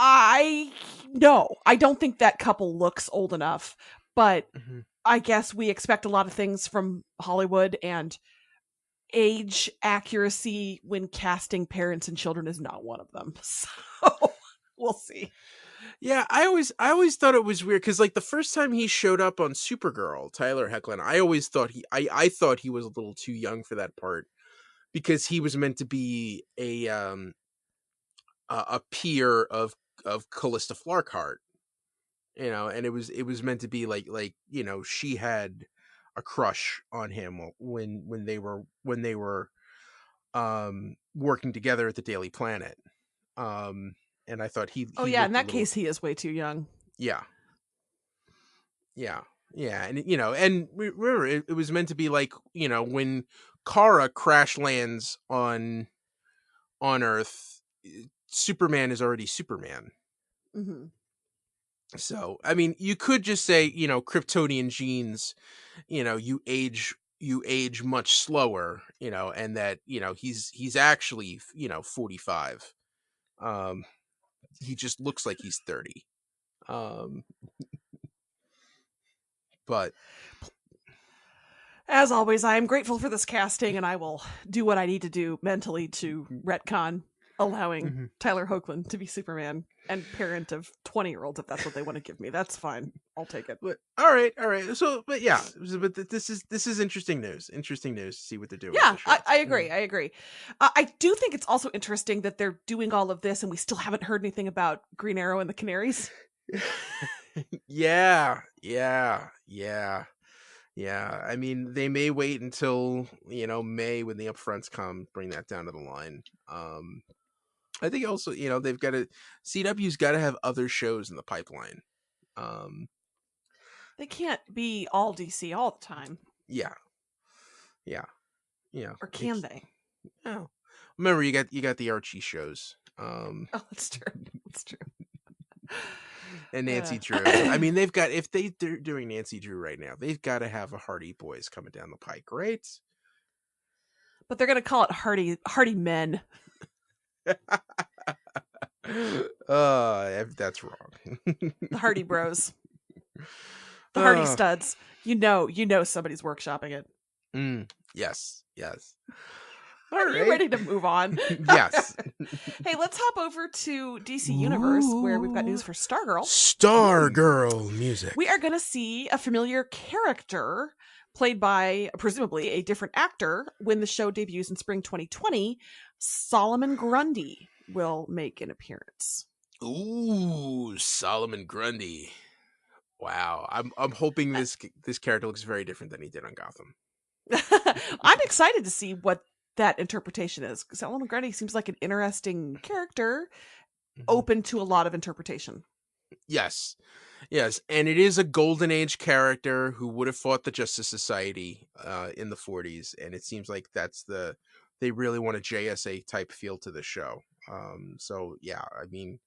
[SPEAKER 10] I don't think that couple looks old enough, but I guess we expect a lot of things from Hollywood, and age accuracy when casting parents and children is not one of them. So we'll see.
[SPEAKER 9] Yeah, I always thought it was weird because, like, the first time he showed up on Supergirl, Tyler Hoechlin, I always thought I thought he was a little too young for that part because he was meant to be a peer of Callista Flockhart, and it was meant to be like she had a crush on him when they were working together at the Daily Planet. And I thought he
[SPEAKER 10] in that case he is way too young.
[SPEAKER 9] Yeah, and and remember it was meant to be like when Kara crash lands on Earth, Superman is already Superman.
[SPEAKER 10] Mm-hmm.
[SPEAKER 9] So I mean, you could just say Kryptonian genes, you age much slower, and that he's actually 45. He just looks like he's 30. But
[SPEAKER 10] as always, I am grateful for this casting, and I will do what I need to do mentally to retcon allowing Tyler Hoechlin to be Superman and parent of 20-year-olds if that's what they want to give me. That's fine. I'll take it.
[SPEAKER 9] But all right. So, but yeah, but this is interesting news. Interesting news to see what they're doing.
[SPEAKER 10] Yeah, I agree. I agree. I do think it's also interesting that they're doing all of this and we still haven't heard anything about Green Arrow and the Canaries.
[SPEAKER 9] Yeah. I mean, they may wait until, May when the upfronts come, bring that down to the line. I think also, they've got to, CW's got to have other shows in the pipeline.
[SPEAKER 10] They can't be all DC all the time.
[SPEAKER 9] Yeah.
[SPEAKER 10] Or can they?
[SPEAKER 9] Oh, remember you got the Archie shows.
[SPEAKER 10] Oh, that's true. That's true.
[SPEAKER 9] And Nancy Drew. I mean, if they're doing Nancy Drew right now, they've got to have a Hardy Boys coming down the pike, right?
[SPEAKER 10] But they're gonna call it Hardy Men.
[SPEAKER 9] That's wrong.
[SPEAKER 10] The Hardy Bros. The Hardy Studs. You know somebody's workshopping it.
[SPEAKER 9] Yes.
[SPEAKER 10] Are you ready to move on?
[SPEAKER 9] Yes.
[SPEAKER 10] Hey, let's hop over to DC Universe, where we've got news for Stargirl.
[SPEAKER 9] Stargirl music.
[SPEAKER 10] We are going to see a familiar character played by, presumably, a different actor when the show debuts in spring 2020. Solomon Grundy will make an appearance.
[SPEAKER 9] Ooh, Solomon Grundy. Wow. I'm hoping this character looks very different than he did on Gotham.
[SPEAKER 10] I'm excited to see what that interpretation is. Solomon Grundy seems like an interesting character, open to a lot of interpretation.
[SPEAKER 9] Yes, and it is a Golden Age character who would have fought the Justice Society in the 40s, and it seems like they really want a JSA type feel to the show. So yeah, I mean,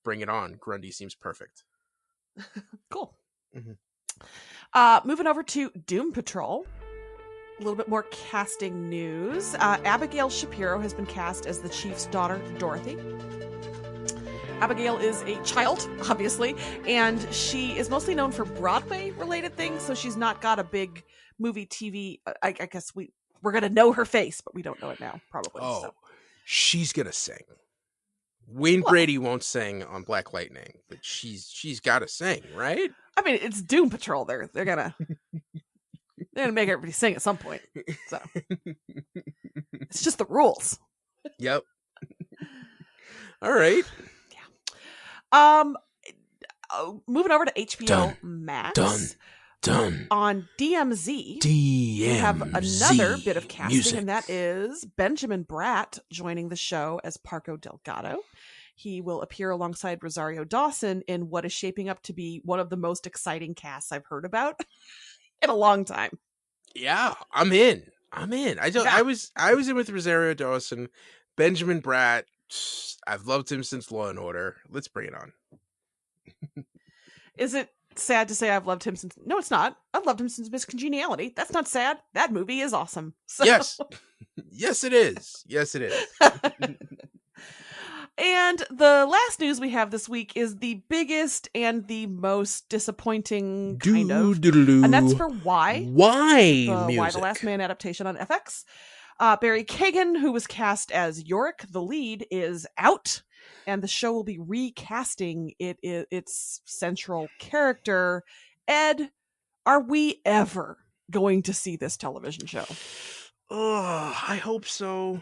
[SPEAKER 9] bring it on. Grundy seems perfect.
[SPEAKER 10] Cool. Moving over to Doom Patrol. A little bit more casting news. Abigail Shapiro has been cast as the Chief's daughter, Dorothy. Abigail is a child, obviously, and she is mostly known for Broadway-related things, so she's not got a big movie, TV. I guess we're going to know her face, but we don't know it now, probably.
[SPEAKER 9] Oh,
[SPEAKER 10] so.
[SPEAKER 9] She's going to sing. Wayne Brady won't sing on Black Lightning, but she's got to sing, right?
[SPEAKER 10] I mean, it's Doom Patrol. They're gonna make everybody sing at some point. So it's just the rules.
[SPEAKER 9] Yep. All right.
[SPEAKER 10] Yeah. Moving over to HBO Max.
[SPEAKER 9] Done.
[SPEAKER 10] On DMZ, we have another bit of casting, music. And that is Benjamin Bratt joining the show as Parco Delgado. He will appear alongside Rosario Dawson in what is shaping up to be one of the most exciting casts I've heard about in a long time.
[SPEAKER 9] Yeah, I'm in. I was in with Rosario Dawson, Benjamin Bratt. I've loved him since Law and Order. Let's bring it on.
[SPEAKER 10] Is it sad to say I've loved him since? No, it's not. I've loved him since Miss Congeniality. That's not sad. That movie is awesome. So.
[SPEAKER 9] Yes. Yes, it is.
[SPEAKER 10] And the last news we have this week is the biggest and the most disappointing kind of. And that's for Why.
[SPEAKER 9] Why
[SPEAKER 10] the Last Man adaptation on FX. Barry Kagan, who was cast as Yorick, the lead, is out. And the show will be recasting its central character. Ed, are we ever going to see this television show?
[SPEAKER 9] Oh, I hope so.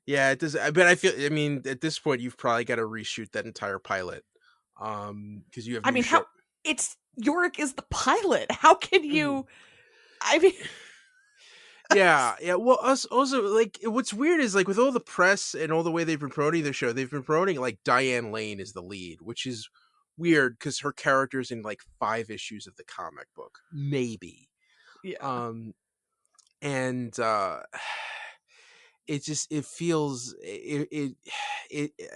[SPEAKER 9] Yeah, it does. But I mean, at this point, you've probably got to reshoot that entire pilot. Because you have.
[SPEAKER 10] I mean, it's Yorick is the pilot. How can you? I mean.
[SPEAKER 9] Yeah. Well, also, like, what's weird is, like, with all the press and all the way they've been promoting the show, they've been promoting, like, Diane Lane is the lead, which is weird because her character's in, like, 5 issues of the comic book. Maybe.
[SPEAKER 10] Yeah.
[SPEAKER 9] And it feels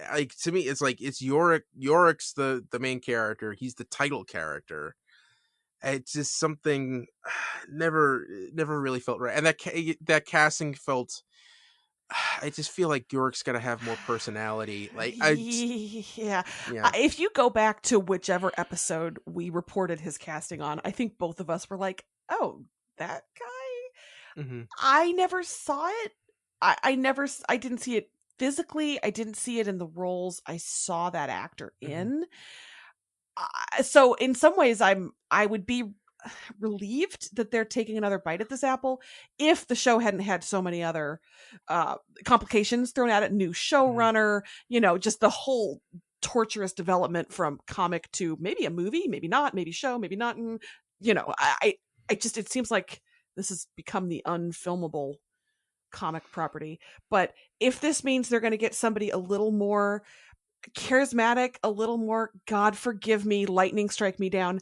[SPEAKER 9] like, to me, it's like, it's Yorick's the main character. He's the title character. It's just something never really felt right. And that casting felt, I just feel like Yorick's got to have more personality. Like,
[SPEAKER 10] yeah. If you go back to whichever episode we reported his casting on, I think both of us were like, oh, that guy?
[SPEAKER 9] Mm-hmm.
[SPEAKER 10] I never saw it. I didn't see it physically. I didn't see it in the roles I saw that actor in. So in some ways, I would be relieved that they're taking another bite at this apple if the show hadn't had so many other complications thrown at it. New showrunner, just the whole torturous development from comic to maybe a movie, maybe not, maybe show, maybe not. And, I just, it seems like this has become the unfilmable comic property. But if this means they're going to get somebody a little more charismatic, a little more, God forgive me, lightning strike me down,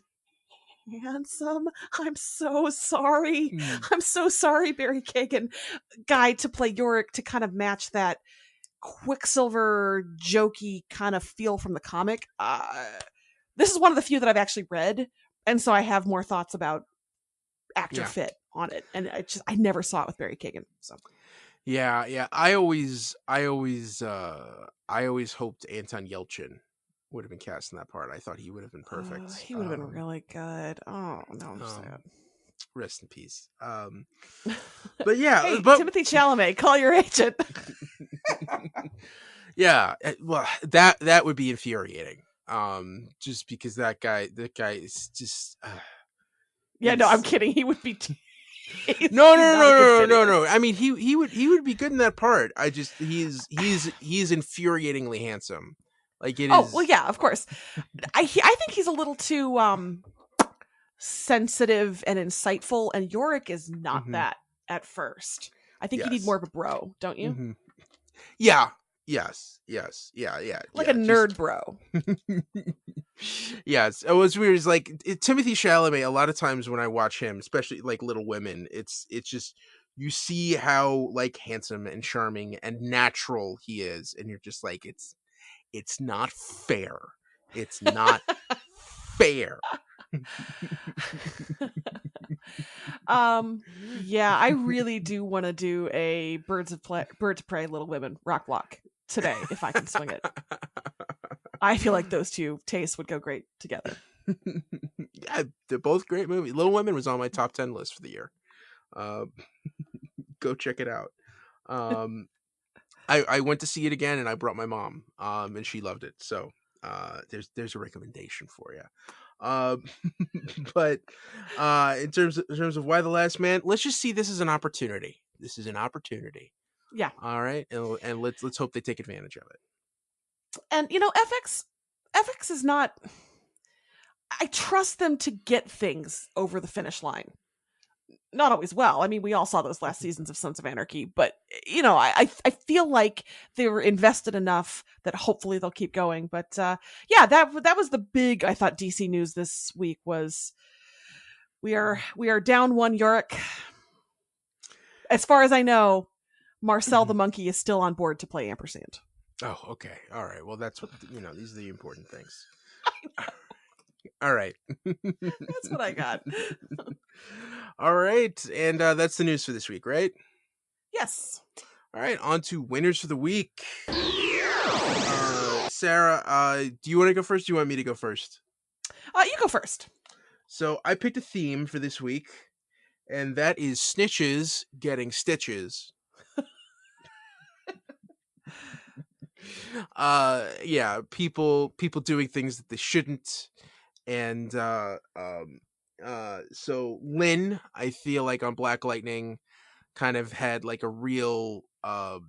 [SPEAKER 10] handsome, I'm so sorry. I'm so sorry, Barry Keoghan guy to play Yorick, to kind of match that Quicksilver jokey kind of feel from the comic. This is one of the few that I've actually read, and so I have more thoughts about actor fit on it. And I never saw it with Barry Keoghan. So
[SPEAKER 9] yeah, I always hoped Anton Yelchin would have been cast in that part. I thought he would have been perfect.
[SPEAKER 10] He would have been really good. Oh no, I'm sad.
[SPEAKER 9] Rest in peace. But yeah,
[SPEAKER 10] hey, Timothée Chalamet, call your agent.
[SPEAKER 9] Yeah, well, that would be infuriating. Just because that guy is just.
[SPEAKER 10] Yeah, no, I'm kidding. He would be.
[SPEAKER 9] No. I mean, he would be good in that part. I just he's infuriatingly handsome. Like it is.
[SPEAKER 10] Oh well, yeah, of course. I think he's a little too sensitive and insightful, and Yorick is not that at first. I think you need more of a bro, don't you?
[SPEAKER 9] Mm-hmm. Yeah. Yes. Yeah.
[SPEAKER 10] Like a nerd bro.
[SPEAKER 9] Yes. It was weird. It's like Timothée Chalamet, a lot of times when I watch him, especially like Little Women, it's just, you see how like handsome and charming and natural he is. And you're just like, it's not fair. It's not fair.
[SPEAKER 10] Yeah, I really do want to do a Birds of Prey, Little Women rock block today if I can swing it. I feel like those two tastes would go great together.
[SPEAKER 9] Yeah, they're both great movies. Little Women was on my top 10 list for the year. Go check it out. I went to see it again, and I brought my mom, and she loved it. So there's a recommendation for you. But in terms of Why the Last Man, let's just see this as an opportunity. This is an opportunity.
[SPEAKER 10] Yeah.
[SPEAKER 9] All right, and let's hope they take advantage of it.
[SPEAKER 10] And FX is not. I trust them to get things over the finish line. Not always well. I mean, we all saw those last seasons of Sons of Anarchy, but I feel like they were invested enough that hopefully they'll keep going. But yeah, that was the big, I thought, DC news this week was we are down one Yorick. As far as I know, Marcel the monkey is still on board to play Ampersand.
[SPEAKER 9] Oh, okay, all right. Well, that's what these are the important things. All right.
[SPEAKER 10] That's what I got.
[SPEAKER 9] All right. And that's the news for this week, right?
[SPEAKER 10] Yes.
[SPEAKER 9] All right. On to winners for the week. Sarah, do you want to go first? Or do you want me to go first?
[SPEAKER 10] You go first.
[SPEAKER 9] So I picked a theme for this week, and that is snitches getting stitches. Yeah, people doing things that they shouldn't. And so Lynn, I feel like on Black Lightning, kind of had like a real moment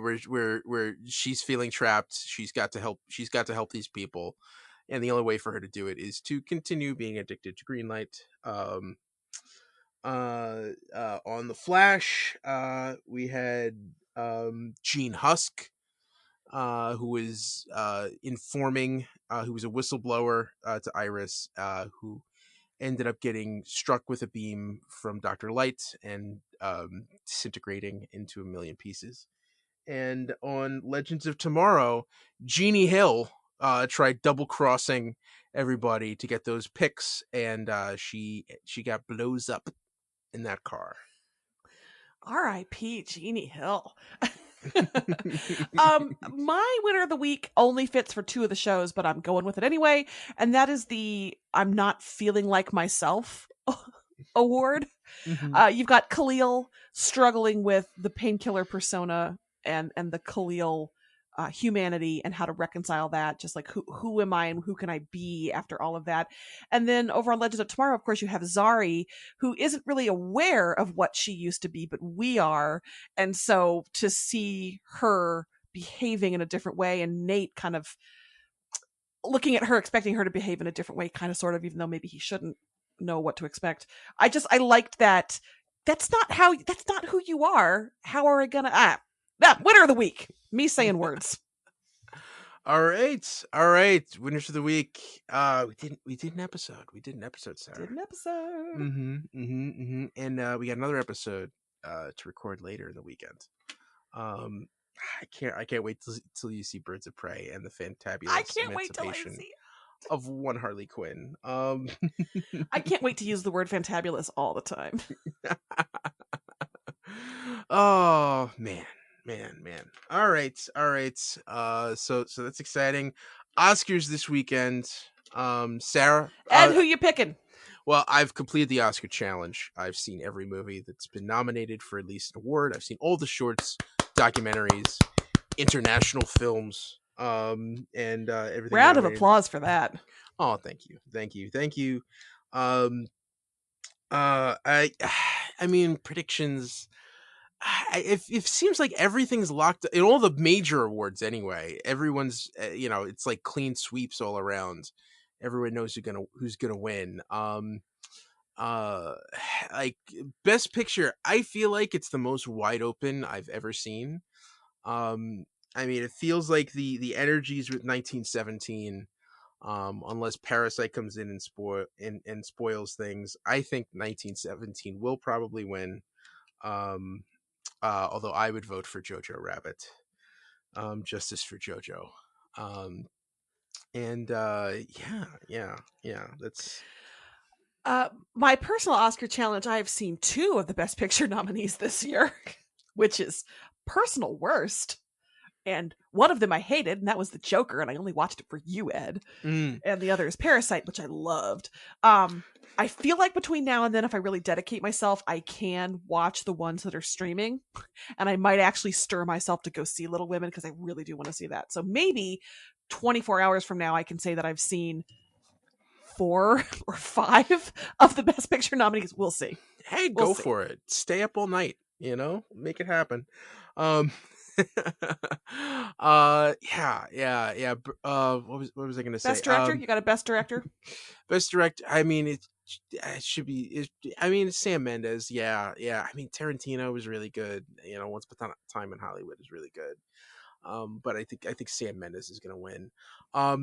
[SPEAKER 9] where she's feeling trapped. She's got to help these people, and the only way for her to do it is to continue being addicted to green light. On the Flash, we had Gene Husk, who was informing, who was a whistleblower to Iris, who ended up getting struck with a beam from Dr. Light and disintegrating into a million pieces. And on Legends of Tomorrow, Jeannie Hill tried double-crossing everybody to get those picks, and she got blows up in that car.
[SPEAKER 10] R.I.P. Jeannie Hill. My winner of the week only fits for two of the shows, but I'm going with it anyway, and that is the I'm Not Feeling Like Myself award. Mm-hmm. You've got Khalil struggling with the painkiller persona and the Khalil humanity and how to reconcile that, just like who am I and who can I be after all of that. And then over on Legends of Tomorrow, of course, you have Zari, who isn't really aware of what she used to be, but we are. And so to see her behaving in a different way, and Nate kind of looking at her, expecting her to behave in a different way, kind of, sort of, even though maybe he shouldn't know what to expect. I liked that. That's not who you are. How are we gonna winner of the week? Me saying words.
[SPEAKER 9] All right. Winners of the week. We did an episode. Sarah.
[SPEAKER 10] Did an episode.
[SPEAKER 9] And we got another episode to record later in the weekend. I can't wait till you see Birds of Prey and the fantabulous
[SPEAKER 10] I can't wait till I see it.
[SPEAKER 9] Of one Harley Quinn.
[SPEAKER 10] I can't wait to use the word fantabulous all the time.
[SPEAKER 9] Oh man. All right. So that's exciting. Oscars this weekend. Sarah.
[SPEAKER 10] And who you picking?
[SPEAKER 9] Well, I've completed the Oscar challenge. I've seen every movie that's been nominated for at least an award. I've seen all the shorts, documentaries, international films, and everything.
[SPEAKER 10] Round of applause for that.
[SPEAKER 9] Oh, thank you. I mean, predictions. It seems like everything's locked in all the major awards anyway. Everyone's, it's like clean sweeps all around. Everyone knows who's gonna win. Like Best Picture, I feel like it's the most wide open I've ever seen. I mean, it feels like the energies with 1917. Unless Parasite comes in and spoils things, I think 1917 will probably win. Although I would vote for Jojo Rabbit. Justice for Jojo. That's
[SPEAKER 10] my personal Oscar challenge. I have seen 2 of the Best Picture nominees this year, which is personal worst. And one of them I hated, and that was The Joker, and I only watched it for you, Ed. And the other is Parasite, which I loved. I feel like between now and then, if I really dedicate myself, I can watch the ones that are streaming. And I might actually stir myself to go see Little Women, because I really do want to see that. So maybe 24 hours from now, I can say that I've seen 4 or 5 of the Best Picture nominees. We'll see.
[SPEAKER 9] Hey, go for it. Stay up all night, make it happen. Yeah. What was I gonna say?
[SPEAKER 10] Best director? You got a best director?
[SPEAKER 9] Best director. I mean, it should be. It's Sam Mendes. Yeah. I mean, Tarantino was really good. Once Upon a Time in Hollywood is really good. But I think Sam Mendes is gonna win. I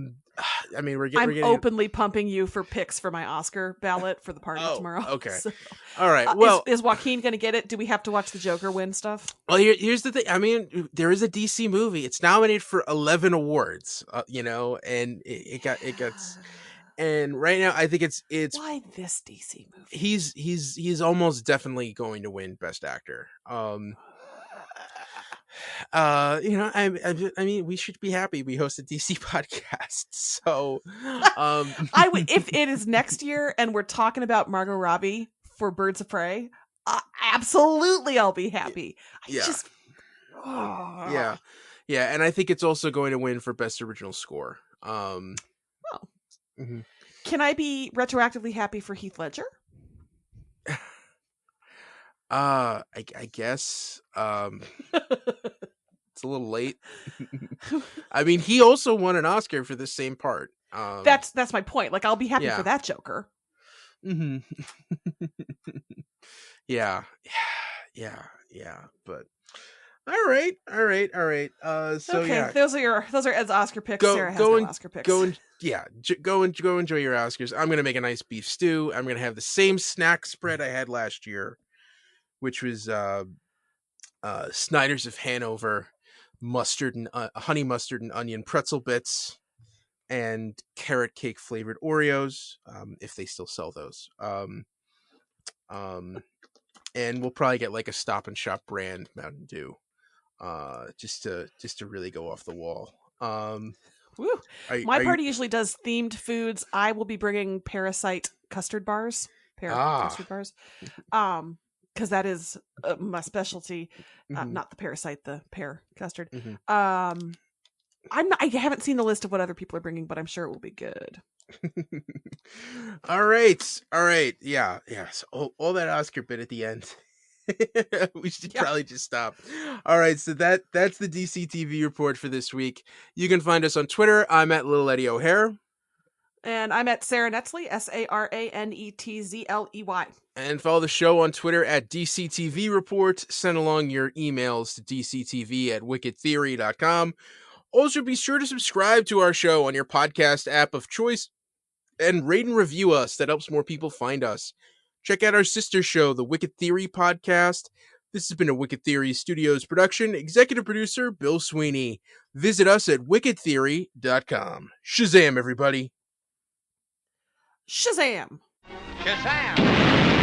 [SPEAKER 9] mean, we're getting
[SPEAKER 10] openly pumping you for picks for my Oscar ballot for the party tomorrow.
[SPEAKER 9] Okay.
[SPEAKER 10] So,
[SPEAKER 9] all right. Well,
[SPEAKER 10] is Joaquin gonna get it? Do we have to watch the Joker win stuff?
[SPEAKER 9] Well, here's the thing. I mean, there is a DC movie. It's nominated for 11 awards. And it got. And right now, I think it's
[SPEAKER 10] why this DC movie?
[SPEAKER 9] He's almost definitely going to win Best Actor. I mean, we should be happy we host a DC podcast. So,
[SPEAKER 10] I would, if it is next year and we're talking about Margot Robbie for Birds of Prey, absolutely, I'll be happy.
[SPEAKER 9] Yeah, and I think it's also going to win for Best Original Score.
[SPEAKER 10] Mm-hmm. Can I be retroactively happy for Heath Ledger?
[SPEAKER 9] I guess it's a little late. I mean, he also won an Oscar for the same part.
[SPEAKER 10] That's my point. Like, I'll be happy for that Joker.
[SPEAKER 9] Mm-hmm. yeah. But all right. So
[SPEAKER 10] okay,
[SPEAKER 9] yeah,
[SPEAKER 10] those are Ed's Oscar picks. Sarah has no Oscar picks.
[SPEAKER 9] Go enjoy your Oscars. I'm gonna make a nice beef stew. I'm gonna have the same snack spread I had last year, which was Snyder's of Hanover, honey mustard and onion pretzel bits, and carrot cake flavored Oreos, if they still sell those. And we'll probably get like a Stop and Shop brand Mountain Dew, just to really go off the wall.
[SPEAKER 10] Woo. My party usually does themed foods. I will be bringing Parasite custard bars. Custard bars. Because that is my specialty. Not the Parasite, the pear custard.
[SPEAKER 9] Mm-hmm.
[SPEAKER 10] I haven't seen the list of what other people are bringing, but I'm sure it will be good.
[SPEAKER 9] All right. Yeah. So all that Oscar bit at the end. We should probably just stop. All right, so that's the DC TV report for this week. You can find us on Twitter. I'm at Little Eddie O'Hare.
[SPEAKER 10] And I'm at Sarah Netzley, SARANETZLEY.
[SPEAKER 9] And follow the show on Twitter at DCTV Report. Send along your emails to dctv@wickedtheory.com. Also, be sure to subscribe to our show on your podcast app of choice and rate and review us. That helps more people find us. Check out our sister show, the Wicked Theory Podcast. This has been a Wicked Theory Studios production. Executive producer, Bill Sweeney. Visit us at wickedtheory.com. Shazam, everybody.
[SPEAKER 10] Shazam!
[SPEAKER 11] Shazam!